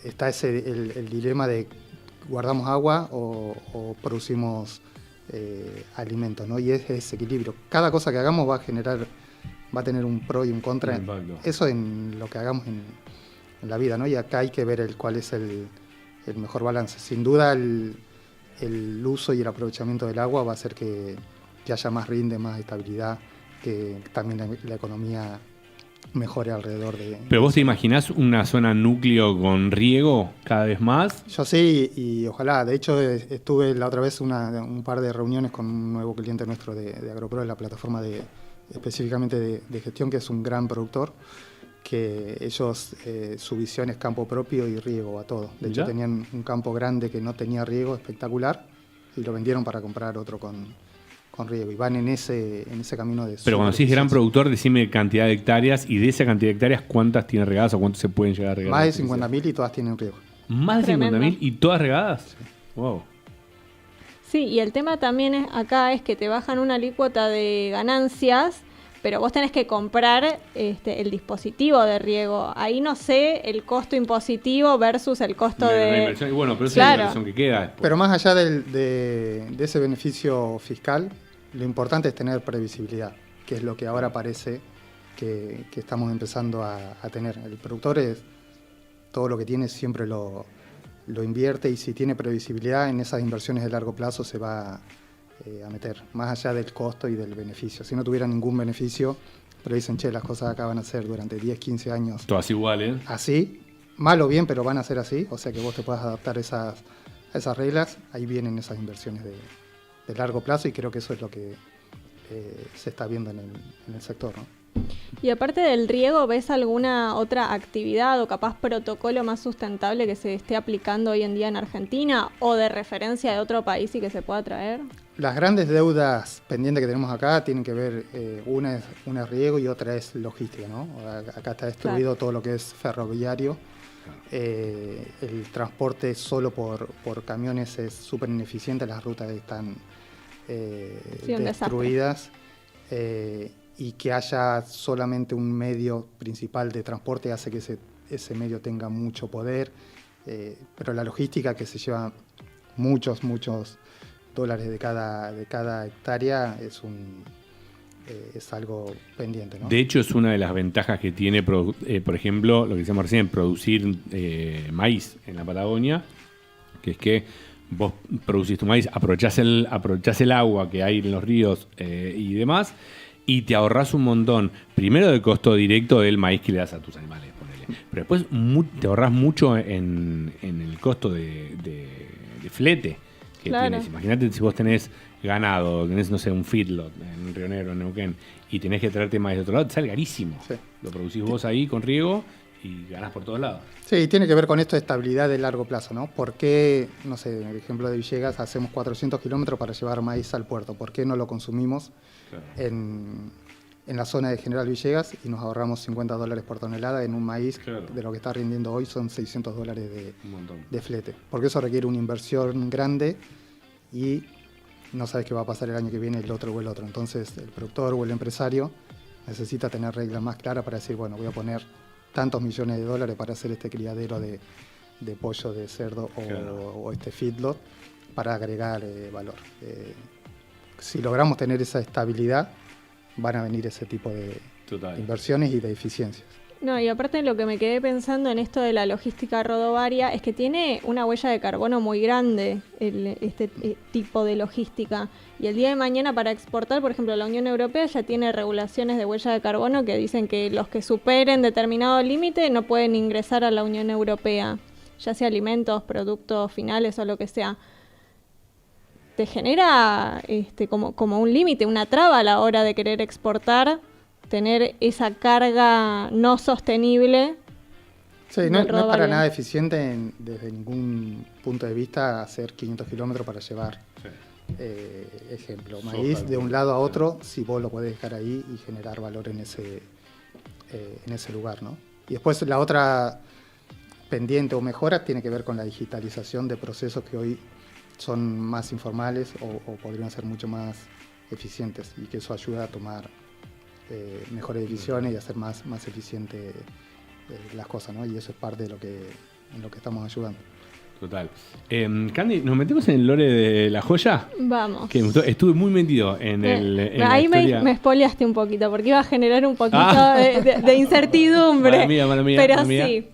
está el dilema de guardamos agua o producimos alimentos, ¿no? Y es ese equilibrio. Cada cosa que hagamos va a tener un pro y un contra. Eso en lo que hagamos en la vida, ¿no? Y acá hay que ver cuál es el mejor balance. Sin duda el uso y el aprovechamiento del agua va a hacer que haya más rinde, más estabilidad, que también la economía mejore alrededor de... ¿Pero vos te imaginás una zona núcleo con riego cada vez más? Yo sí, y ojalá. De hecho, estuve la otra vez un par de reuniones con un nuevo cliente nuestro de AgroPro, de la plataforma específicamente de gestión, que es un gran productor, que ellos, su visión es campo propio y riego a todo. De hecho, tenían un campo grande que no tenía riego, espectacular, y lo vendieron para comprar otro con riego, y van en ese camino de... Pero cuando decís gran productor, decime cantidad de hectáreas, y de esa cantidad de hectáreas, ¿cuántas tiene regadas o cuántas se pueden llegar a regar? Más de 50.000 y todas tienen riego. ¿Más de 50.000 y todas regadas? Sí. Wow. Sí, y el tema también acá es que te bajan una alícuota de ganancias, pero vos tenés que comprar el dispositivo de riego. Ahí no sé el costo impositivo versus el costo de... La inversión. Y bueno, pero esa es la inversión que queda después. Pero más allá de ese beneficio fiscal, lo importante es tener previsibilidad, que es lo que ahora parece que estamos empezando a tener. El productor todo lo que tiene siempre lo invierte, y si tiene previsibilidad en esas inversiones de largo plazo se va a meter, más allá del costo y del beneficio. Si no tuviera ningún beneficio, pero dicen, che, las cosas acá van a ser durante 10, 15 años. Todas iguales. Así, mal o bien, pero van a ser así, o sea que vos te puedas adaptar a esas reglas. Ahí vienen esas inversiones de largo plazo, y creo que eso es lo que se está viendo en el sector, ¿no? Y aparte del riego, ¿ves alguna otra actividad o capaz protocolo más sustentable que se esté aplicando hoy en día en Argentina o de referencia de otro país y que se pueda traer? Las grandes deudas pendientes que tenemos acá tienen que ver, una es riego y otra es logística, ¿no? Acá está destruido todo lo que es ferroviario. El transporte solo por camiones es súper ineficiente, las rutas están destruidas. Y que haya solamente un medio principal de transporte hace que ese medio tenga mucho poder, pero la logística, que se lleva muchos dólares de cada hectárea, es algo pendiente, ¿no? De hecho, es una de las ventajas que tiene, por ejemplo, lo que decíamos recién, producir maíz en la Patagonia, que es que vos producís tu maíz, aprovechás el agua que hay en los ríos y demás, y te ahorrás un montón, primero del costo directo del maíz que le das a tus animales, ponele. Pero después te ahorrás mucho en el costo de flete que tienes. Imagínate si vos tenés ganado, tenés, no sé, un feedlot en Río Negro, en Neuquén, y tenés que traerte maíz de otro lado, te sale carísimo. Sí. Lo producís vos ahí con riego y ganás por todos lados. Sí, tiene que ver con esto de estabilidad de largo plazo, ¿no? ¿Por qué, no sé, en el ejemplo de Villegas, hacemos 400 kilómetros para llevar maíz al puerto? ¿Por qué no lo consumimos en la zona de General Villegas y nos ahorramos $50 por tonelada en un maíz de lo que está rindiendo hoy son $600 de flete? Porque eso requiere una inversión grande y no sabes qué va a pasar el año que viene el otro o el otro. Entonces el productor o el empresario necesita tener reglas más claras para decir, bueno, voy a poner tantos millones de dólares para hacer este criadero de pollo, de cerdo o este feedlot para agregar valor. Si logramos tener esa estabilidad, van a venir ese tipo de inversiones y de eficiencias. No, y aparte lo que me quedé pensando en esto de la logística rodoviaria es que tiene una huella de carbono muy grande este tipo de logística. Y el día de mañana para exportar, por ejemplo, la Unión Europea ya tiene regulaciones de huella de carbono que dicen que los que superen determinado límite no pueden ingresar a la Unión Europea, ya sea alimentos, productos finales o lo que sea. Te genera como un límite, una traba a la hora de querer exportar, tener esa carga no sostenible. Sí, no es para nada eficiente desde ningún punto de vista hacer 500 kilómetros para llevar, ejemplo, maíz de un lado a otro, si vos lo podés dejar ahí y generar valor en ese lugar, ¿no? Y después la otra pendiente o mejora tiene que ver con la digitalización de procesos que hoy son más informales o podrían ser mucho más eficientes, y que eso ayuda a tomar mejores decisiones y hacer más eficiente las cosas, ¿no? Y eso es parte de en lo que estamos ayudando. Total. Candy, ¿nos metemos en el lore de La Joya? Vamos. Que estuve muy metido en ahí me spoileaste un poquito, porque iba a generar un poquito de incertidumbre. Mala mía, pero mala mía. Sí.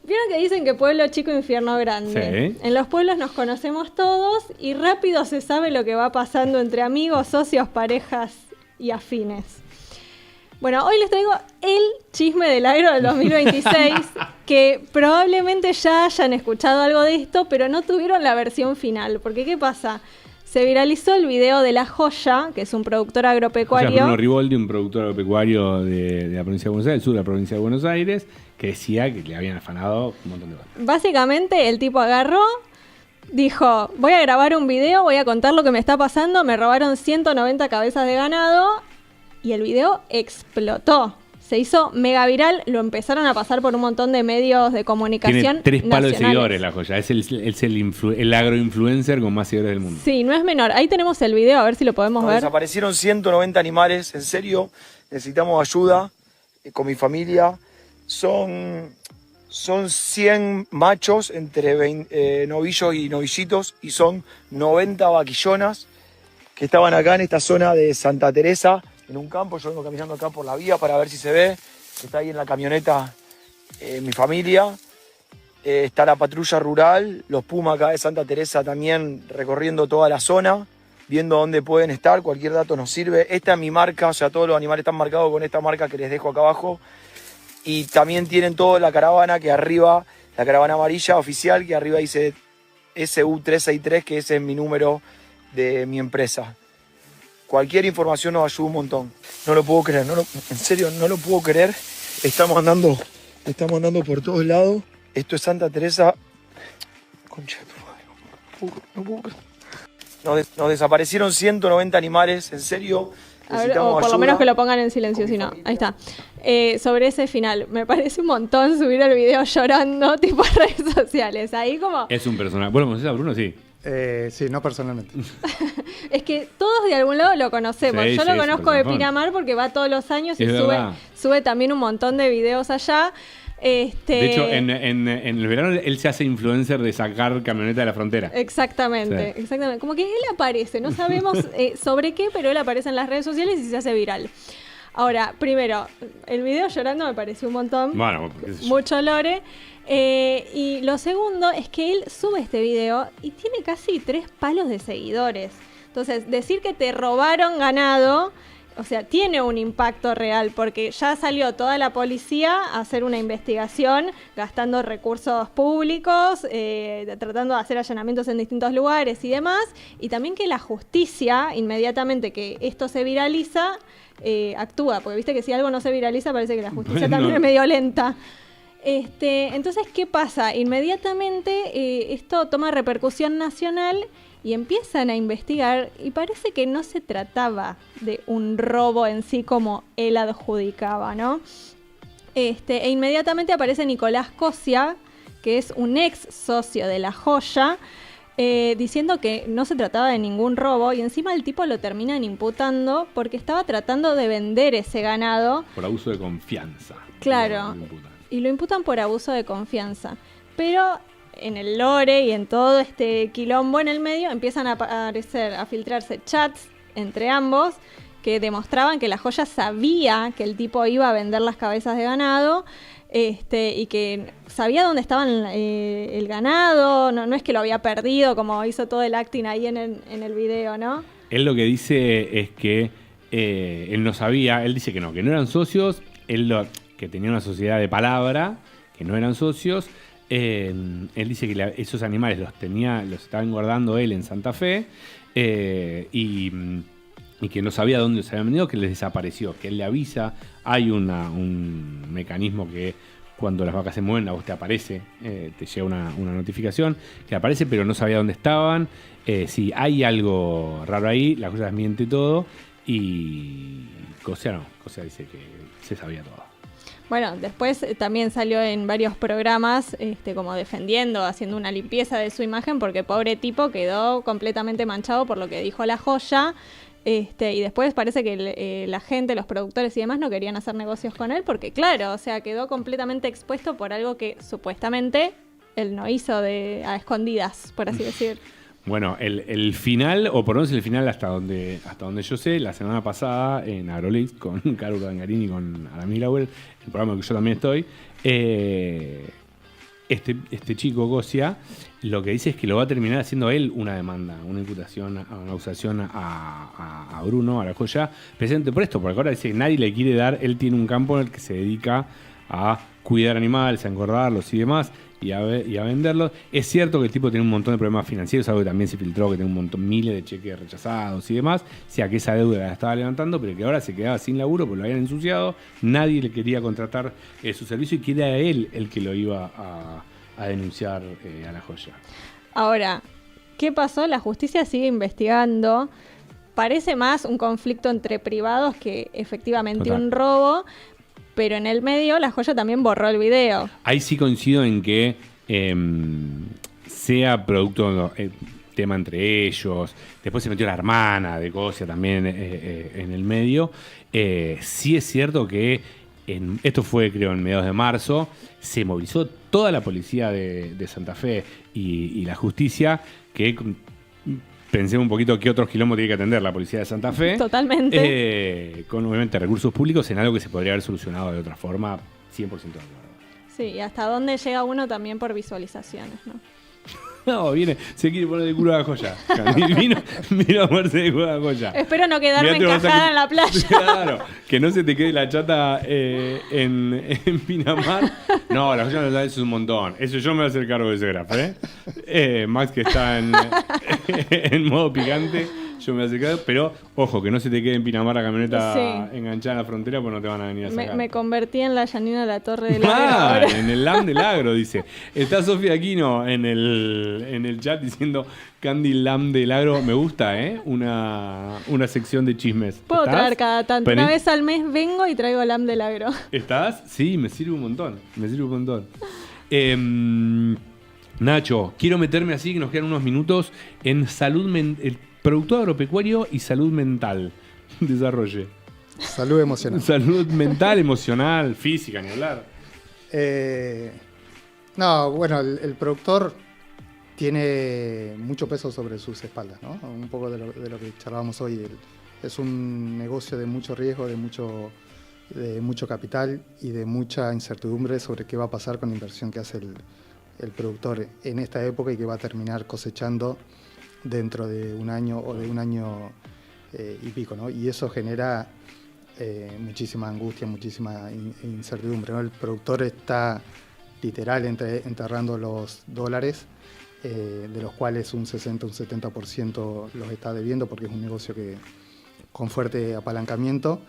Vieron que dicen que pueblo chico, infierno grande. Sí. En los pueblos nos conocemos todos y rápido se sabe lo que va pasando entre amigos, socios, parejas y afines. Bueno, hoy les traigo el chisme del agro del 2026, que probablemente ya hayan escuchado algo de esto, pero no tuvieron la versión final. Porque, ¿qué pasa? Se viralizó el video de La Joya, que es un productor agropecuario. Bruno Riboldi, un productor agropecuario de la provincia de Buenos Aires, del sur de la provincia de Buenos Aires, que decía que le habían afanado un montón de cosas. Básicamente, el tipo agarró, dijo, voy a grabar un video, voy a contar lo que me está pasando, me robaron 190 cabezas de ganado, y el video explotó. Se hizo mega viral, lo empezaron a pasar por un montón de medios de comunicación. Tiene 3 palos de seguidores La Joya, es el agroinfluencer con más seguidores del mundo. Sí, no es menor. Ahí tenemos el video, a ver si lo podemos ver. Desaparecieron 190 animales, en serio, necesitamos ayuda con mi familia. Son 100 machos entre novillos y novillitos y son 90 vaquillonas que estaban acá en esta zona de Santa Teresa, en un campo. Yo vengo caminando acá por la vía para ver si se ve. Está ahí en la camioneta mi familia. Está la patrulla rural, los Pumas acá de Santa Teresa también recorriendo toda la zona, viendo dónde pueden estar. Cualquier dato nos sirve. Esta es mi marca, o sea, todos los animales están marcados con esta marca que les dejo acá abajo. Y también tienen toda la caravana que arriba, la caravana amarilla oficial, que arriba dice SU363, que ese es mi número de mi empresa. Cualquier información nos ayuda un montón. No lo puedo creer, en serio, no lo puedo creer. Estamos andando por todos lados. Esto es Santa Teresa. Concha de tu madre, no puedo creer. Nos desaparecieron 190 animales, en serio. A ver, o por lo menos que lo pongan en silencio, si no. Ahí está. Sobre ese final, me parece un montón subir el video llorando, tipo en redes sociales. Ahí como... Es un personaje. Bueno, ¿conoces a Bruno? Sí. Sí, no personalmente. Es que todos de algún lado lo conocemos. Sí, Yo sí, lo conozco de superfan. Pinamar porque va todos los años y Es verdad. sube también un montón de videos allá. De hecho, en el verano él se hace influencer de sacar camioneta de la frontera. Exactamente, Sí. exactamente. Como que él aparece, no sabemos sobre qué, pero él aparece en las redes sociales y se hace viral. Ahora, primero, el video llorando me pareció un montón. Bueno, qué sé yo. Mucho lore. Y lo segundo es que él sube este video y tiene casi 3 palos de seguidores. Entonces, decir que te robaron ganado, o sea, tiene un impacto real, porque ya salió toda la policía a hacer una investigación, gastando recursos públicos, tratando de hacer allanamientos en distintos lugares y demás, y también que la justicia, inmediatamente que esto se viraliza, actúa, porque viste que si algo no se viraliza parece que la justicia Bueno. también es medio lenta. Entonces, ¿qué pasa? Inmediatamente esto toma repercusión nacional y empiezan a investigar y parece que no se trataba de un robo en sí como él adjudicaba, ¿no? E inmediatamente aparece Nicolás Cosia, que es un ex socio de La Joya, diciendo que no se trataba de ningún robo y encima el tipo lo terminan imputando porque estaba tratando de vender ese ganado. Por abuso de confianza. Claro. Lo imputan. Y lo imputan por abuso de confianza. Pero en el lore y en todo este quilombo en el medio empiezan a aparecer, a filtrarse chats entre ambos que demostraban que La Joya sabía que el tipo iba a vender las cabezas de ganado, y que sabía dónde estaban el ganado, no es que lo había perdido como hizo todo el acting ahí en el video, ¿no? Él lo que dice es que él no sabía, él dice que no eran socios, que tenía una sociedad de palabra, que no eran socios. Él dice que esos animales los estaba engordando él en Santa Fe, y que no sabía dónde se habían venido, que les desapareció, que él le avisa. Hay un mecanismo que cuando las vacas se mueven a vos te aparece, te llega una notificación que aparece, pero no sabía dónde estaban. Sí, hay algo raro ahí, La Joya desmiente todo y Cosia dice que se sabía todo. Bueno, después también salió en varios programas como defendiendo, haciendo una limpieza de su imagen, porque pobre tipo quedó completamente manchado por lo que dijo La Joya. Y después parece que la gente, los productores y demás no querían hacer negocios con él porque, claro, o sea, quedó completamente expuesto por algo que supuestamente él no hizo a escondidas, por así decir. Bueno, el final, o por lo menos el final hasta donde yo sé, la semana pasada en Agrolix con Caro Dangarini y con Aramil Lauer, el programa en el que yo también estoy, este chico Cosia lo que dice es que lo va a terminar haciendo él una demanda, una imputación, una acusación a Bruno, a La Joya, precisamente por esto, porque ahora dice que nadie le quiere dar, él tiene un campo en el que se dedica a cuidar animales, a engordarlos y demás, y a venderlos. Es cierto que el tipo tiene un montón de problemas financieros, algo que también se filtró, que tiene miles de cheques rechazados y demás, o sea que esa deuda la estaba levantando, pero que ahora se quedaba sin laburo porque lo habían ensuciado, nadie le quería contratar su servicio y que era él el que lo iba a denunciar a La Joya. Ahora, ¿qué pasó? La justicia sigue investigando. Parece más un conflicto entre privados que efectivamente Total. un robo, pero en el medio La Joya también borró el video. Ahí sí coincido en que sea producto tema entre ellos, después se metió la hermana de Cosia también en el medio. Sí es cierto que esto fue creo en mediados de marzo, se movilizó toda la policía de Santa Fe y la justicia, que pensé un poquito qué otros quilombos tiene que atender la policía de Santa Fe. Totalmente. Con obviamente recursos públicos en algo que se podría haber solucionado de otra forma, 100% de acuerdo. Sí, y hasta dónde llega uno también por visualizaciones, ¿no? No, se quiere poner de culo a La Joya. Vino a ponerse de culo a La Joya. Espero no quedarme Mirá, te vas a encajada en la playa. Claro, que no se te quede la chata en Pinamar. No, La Joya no es un montón. Eso yo me voy a hacer cargo de ese graf, Max que está en modo picante. yo me acercaba, pero ojo, que no se te quede en Pinamar la camioneta enganchada en la frontera, pues no te van a venir a sacar. Me convertí en la Janina La Torre del Agro. En el LAM del Agro, dice. Está Sofía Aquino en el chat diciendo Candy LAM del Agro. Me gusta, una sección de chismes. Puedo ¿Estás? traer cada tanto. Una vez al mes vengo y traigo LAM del Agro. ¿Estás? Sí, me sirve un montón. Nacho, quiero meterme así, que nos quedan unos minutos, en el productor agropecuario y salud mental. Desarrolle. Salud emocional. Salud mental, emocional, física, ni hablar. No, bueno, el productor tiene mucho peso sobre sus espaldas, ¿no? Un poco de lo que charlábamos hoy. Es un negocio de mucho riesgo, de mucho capital y de mucha incertidumbre sobre qué va a pasar con la inversión que hace el productor en esta época y que va a terminar cosechando dentro de un año o de un año y pico, ¿no? Y eso genera muchísima angustia, muchísima incertidumbre, ¿no? El productor está literal enterrando los dólares, de los cuales un 60, un 70% los está debiendo porque es un negocio con fuerte apalancamiento.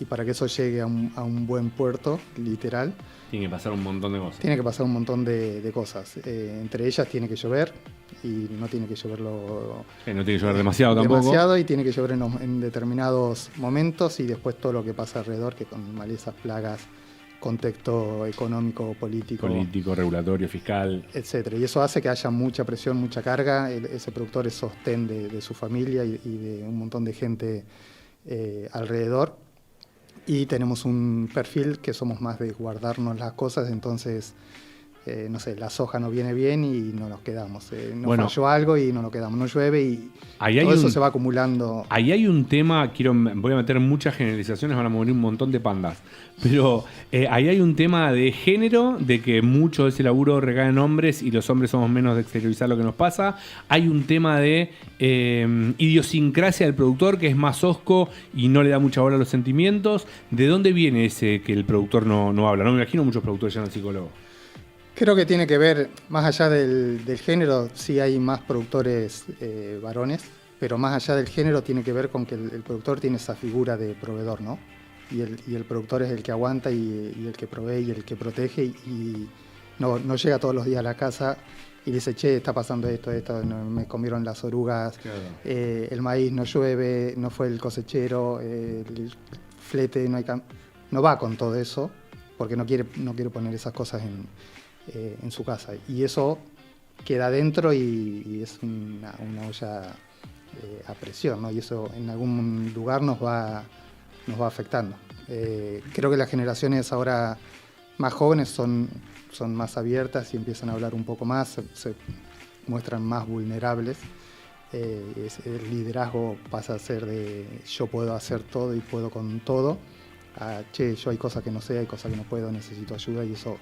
Y para que eso llegue a un buen puerto, literal... Tiene que pasar un montón de cosas. Tiene que pasar un montón de cosas. Entre ellas tiene que llover y no tiene que lloverlo... no tiene que llover demasiado tampoco. Demasiado y tiene que llover en determinados momentos y después todo lo que pasa alrededor, que con malezas, plagas, contexto económico, político, regulatorio, fiscal, etcétera. Y eso hace que haya mucha presión, mucha carga. Ese productor es sostén de su familia y de un montón de gente alrededor. Y tenemos un perfil que somos más de guardarnos las cosas, entonces, no sé, la soja no viene bien y no nos quedamos. Falló algo y no nos quedamos, no llueve y todo eso se va acumulando. Ahí hay un tema, voy a meter muchas generalizaciones, van a morir un montón de pandas, pero ahí hay un tema de género, de que mucho de ese laburo recae en hombres y los hombres somos menos de exteriorizar lo que nos pasa. Hay un tema de idiosincrasia del productor, que es más hosco y no le da mucha bola a los sentimientos. ¿De dónde viene ese que el productor no habla? No me imagino muchos productores ya no psicólogos. Creo que tiene que ver, más allá del género, sí hay más productores varones, pero más allá del género tiene que ver con que el productor tiene esa figura de proveedor, ¿no? Y el productor es el que aguanta y el que provee y el que protege y no llega todos los días a la casa y dice, che, está pasando esto, me comieron las orugas, claro. El maíz no llueve, no fue el cosechero, el flete, no va con todo eso porque no quiere poner esas cosas en su casa y eso queda dentro y es una olla a presión, ¿no? Y eso en algún lugar nos va afectando. Creo que las generaciones ahora más jóvenes son más abiertas y empiezan a hablar un poco más, se muestran más vulnerables. El liderazgo pasa a ser de yo puedo hacer todo y puedo con todo, a che, yo hay cosas que no sé, hay cosas que no puedo, necesito ayuda y eso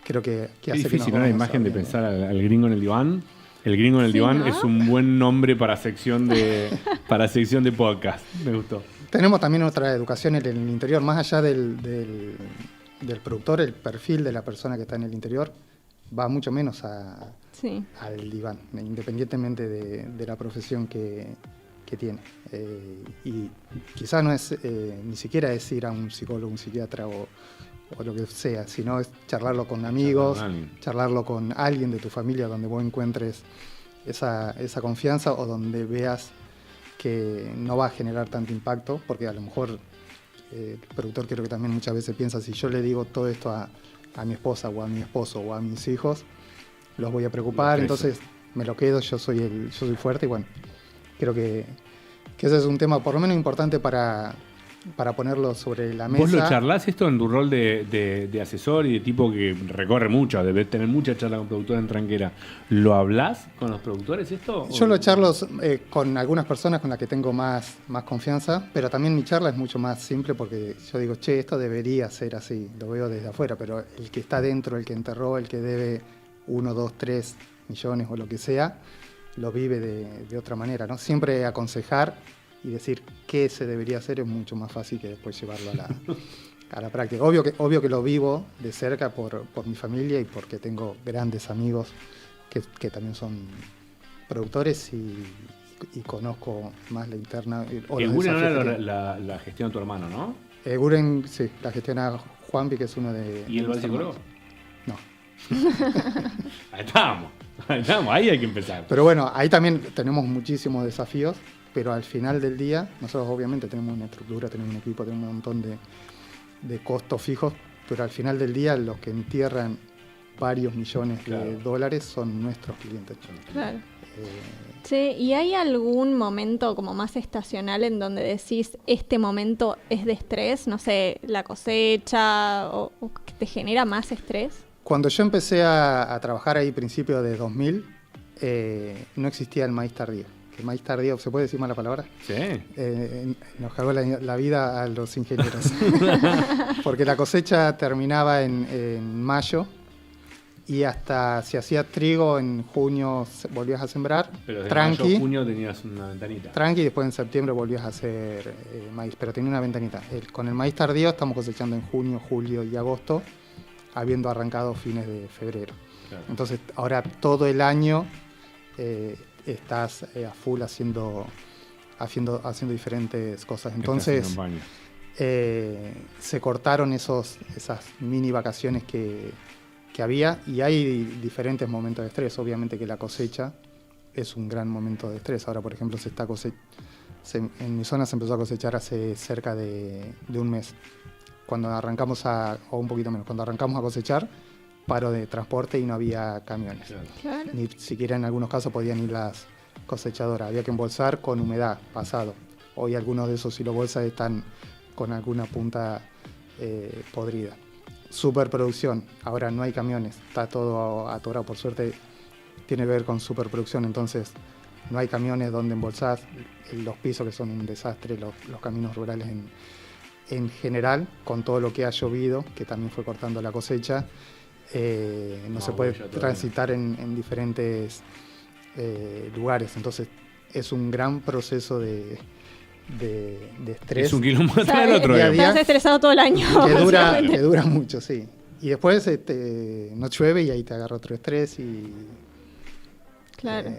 creo que hace difícil, que nos ¿no? La imagen de pensar al gringo en el diván. El gringo en el diván, ¿no? Es un buen nombre para sección de podcast. Me gustó. Tenemos también otra educación en el interior, más allá del productor, el perfil de la persona que está en el interior va mucho menos al diván, independientemente de la profesión que tiene. Y quizás no es ni siquiera es ir a un psicólogo, un psiquiatra o lo que sea, sino es charlarlo con amigos, charlarlo con alguien de tu familia donde vos encuentres esa confianza o donde veas que no va a generar tanto impacto, porque a lo mejor el productor creo que también muchas veces piensa, si yo le digo todo esto a mi esposa o a mi esposo o a mis hijos, los voy a preocupar, entonces me lo quedo, yo soy fuerte y bueno, creo que ese es un tema por lo menos importante para ponerlo sobre la mesa. ¿Vos lo charlás esto en tu rol de asesor y de tipo que recorre mucho, debes tener mucha charla con productores en Tranquera? ¿Lo hablás con los productores esto? Yo lo charlo con algunas personas con las que tengo más confianza, pero también mi charla es mucho más simple porque yo digo, che, esto debería ser así, lo veo desde afuera, pero el que está dentro, el que enterró, el que debe 1, 2, 3 millones o lo que sea, lo vive de otra manera, ¿no? Siempre aconsejar y decir qué se debería hacer es mucho más fácil que después llevarlo a la práctica. Obvio que lo vivo de cerca por mi familia y porque tengo grandes amigos que también son productores y y conozco más la interna. El Guren ahora la gestiona tu hermano, ¿no? Guren, sí, la gestiona Juanpi, que es uno de... ¿Y el Valsicolo? No. Ahí estamos, ahí hay que empezar. Pero bueno, ahí también tenemos muchísimos desafíos, pero al final del día, nosotros obviamente tenemos una estructura, tenemos un equipo, tenemos un montón de costos fijos, pero al final del día los que entierran varios millones de dólares son nuestros clientes. Claro. Che, ¿y hay algún momento como más estacional en donde decís este momento es de estrés? No sé, la cosecha o que te genera más estrés. Cuando yo empecé a trabajar ahí principios de 2000, no existía el maíz tardío. El maíz tardío, ¿se puede decir mala palabra? Sí. Nos cagó la vida a los ingenieros. Porque la cosecha terminaba en mayo y hasta si hacías trigo en junio volvías a sembrar. Pero desde tranqui, mayo a junio tenías una ventanita. Tranqui, y después en septiembre volvías a hacer maíz, pero tenía una ventanita. Con el maíz tardío estamos cosechando en junio, julio y agosto, habiendo arrancado fines de febrero. Claro. Entonces ahora todo el año estás a full haciendo diferentes cosas. Entonces se cortaron esas mini vacaciones que había, y hay diferentes momentos de estrés. Obviamente que la cosecha es un gran momento de estrés. Ahora, por ejemplo, en mi zona se empezó a cosechar hace cerca de un mes. Cuando arrancamos o un poquito menos, cuando arrancamos a cosechar, paro de transporte y no había camiones. Claro. Ni siquiera en algunos casos podían ir las cosechadoras. Había que embolsar con humedad, pasado. Hoy algunos de esos silobolsas están con alguna punta podrida. Superproducción. Ahora no hay camiones. Está todo atorado. Por suerte tiene que ver con superproducción. Entonces no hay camiones donde embolsar. Los pisos, que son un desastre. Los caminos rurales en general, con todo lo que ha llovido, que también fue cortando la cosecha. No se puede transitar en diferentes lugares. Entonces es un gran proceso de estrés. Es un kilómetro del otro. Estás estresado todo el año. Que dura mucho, sí. Y después no llueve y ahí te agarra otro estrés y... Claro.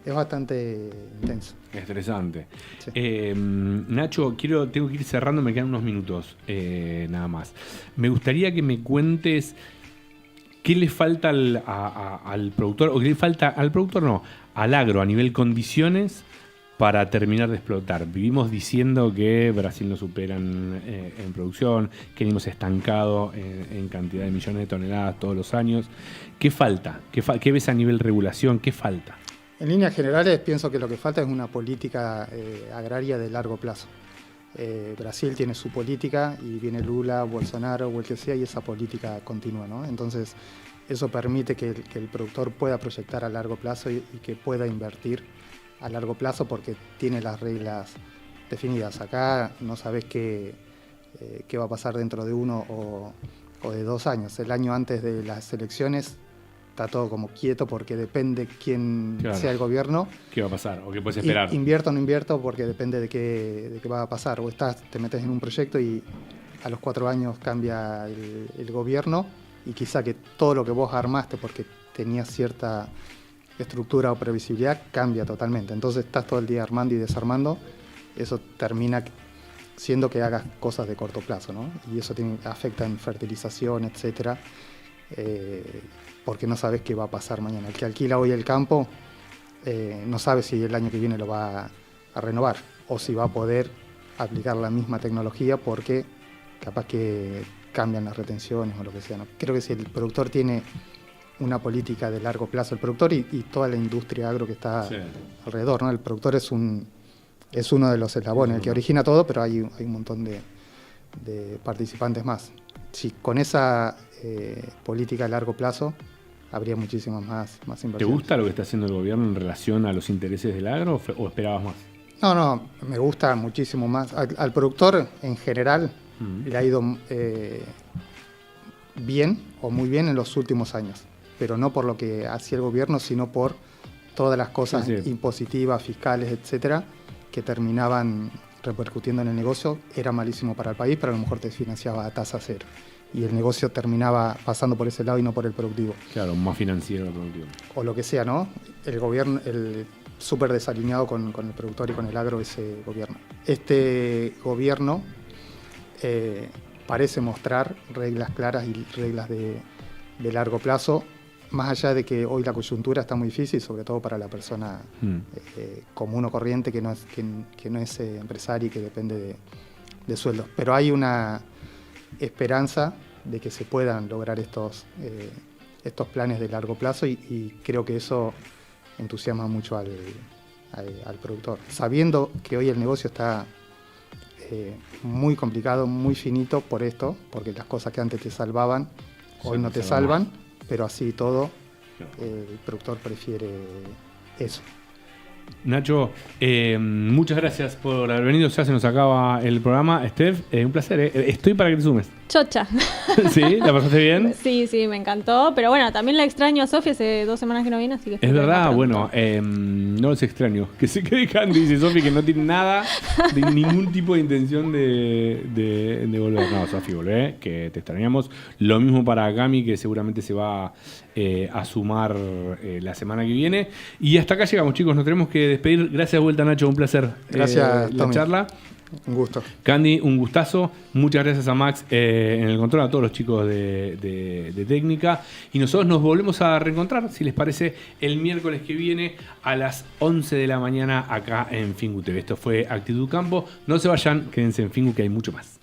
Es bastante intenso. Estresante. Sí. Nacho, tengo que ir cerrando, me quedan unos minutos nada más. Me gustaría que me cuentes qué le falta al productor, o qué le falta al productor, no, al agro a nivel condiciones para terminar de explotar. Vivimos diciendo que Brasil nos supera en producción, que venimos estancados en cantidad de millones de toneladas todos los años. ¿Qué falta? ¿Qué ves a nivel regulación? ¿Qué falta? En líneas generales pienso que lo que falta es una política agraria de largo plazo. Brasil tiene su política y viene Lula, Bolsonaro o el que sea, y esa política continúa, ¿no? Entonces eso permite que el productor pueda proyectar a largo plazo y que pueda invertir a largo plazo porque tiene las reglas definidas. Acá no sabes qué va a pasar dentro de 1 o de 2 años. El año antes de las elecciones está todo como quieto porque depende quién sea el gobierno. ¿Qué va a pasar? ¿O qué puedes esperar? Invierto o no invierto porque depende de qué va a pasar. O te metes en un proyecto y a los 4 años cambia el gobierno y quizá que todo lo que vos armaste porque tenías cierta estructura o previsibilidad cambia totalmente. Entonces estás todo el día armando y desarmando. Eso termina siendo que hagas cosas de corto plazo, ¿no? Y eso afecta en fertilización, etcétera. Porque no sabes qué va a pasar mañana. El que alquila hoy el campo no sabe si el año que viene lo va a renovar o si va a poder aplicar la misma tecnología porque capaz que cambian las retenciones o lo que sea, ¿no? Creo que si el productor tiene una política de largo plazo, el productor y toda la industria agro que está alrededor, ¿no? El productor es uno de los eslabones, el que origina todo, pero hay un montón de participantes más. Si con esa política de largo plazo habría muchísimas más inversiones. ¿Te gusta lo que está haciendo el gobierno en relación a los intereses del agro o esperabas más? No, me gusta muchísimo más. Al productor en general le ha ido bien o muy bien en los últimos años, pero no por lo que hacía el gobierno, sino por todas las cosas impositivas, fiscales, etcétera, que terminaban repercutiendo en el negocio. Era malísimo para el país, pero a lo mejor te financiaba a tasa cero. y el negocio terminaba pasando por ese lado y no por el productivo. Claro, más financiero que productivo. O lo que sea, ¿no? El gobierno, súper desalineado con el productor y con el agro ese gobierno. Este gobierno parece mostrar reglas claras y reglas de largo plazo, más allá de que hoy la coyuntura está muy difícil, sobre todo para la persona común o corriente que no es empresario y que depende de sueldos. Pero hay una esperanza de que se puedan lograr estos planes de largo plazo y creo que eso entusiasma mucho al productor. Sabiendo que hoy el negocio está muy complicado, muy finito por esto, porque las cosas que antes te salvaban, hoy no te salvan, pero así todo, el productor prefiere eso. Nacho, muchas gracias por haber venido. Ya se nos acaba el programa. Steph, un placer. Estoy para que te sumes. Chocha. ¿Sí? ¿La pasaste bien? Sí, me encantó. Pero bueno, también la extraño a Sofi, hace 2 semanas que no viene, así que... Es verdad, bueno, no los extraño. Que se quede Candy, dice Sofi, que no tiene nada, de ningún tipo de intención de volver. No, Sofi, volvé, que te extrañamos. Lo mismo para Cami, que seguramente se va a sumar la semana que viene. Y hasta acá llegamos, chicos. Nos tenemos que despedir. Gracias de vuelta, Nacho. Un placer. Gracias, la Tommy. charla. Un gusto. Candy, un gustazo. Muchas gracias a Max en el control, a todos los chicos de técnica. Y nosotros nos volvemos a reencontrar, si les parece, el miércoles que viene a las 11 de la mañana acá en Fingu TV. Esto fue Actitud Campo. No se vayan, quédense en Fingu que hay mucho más.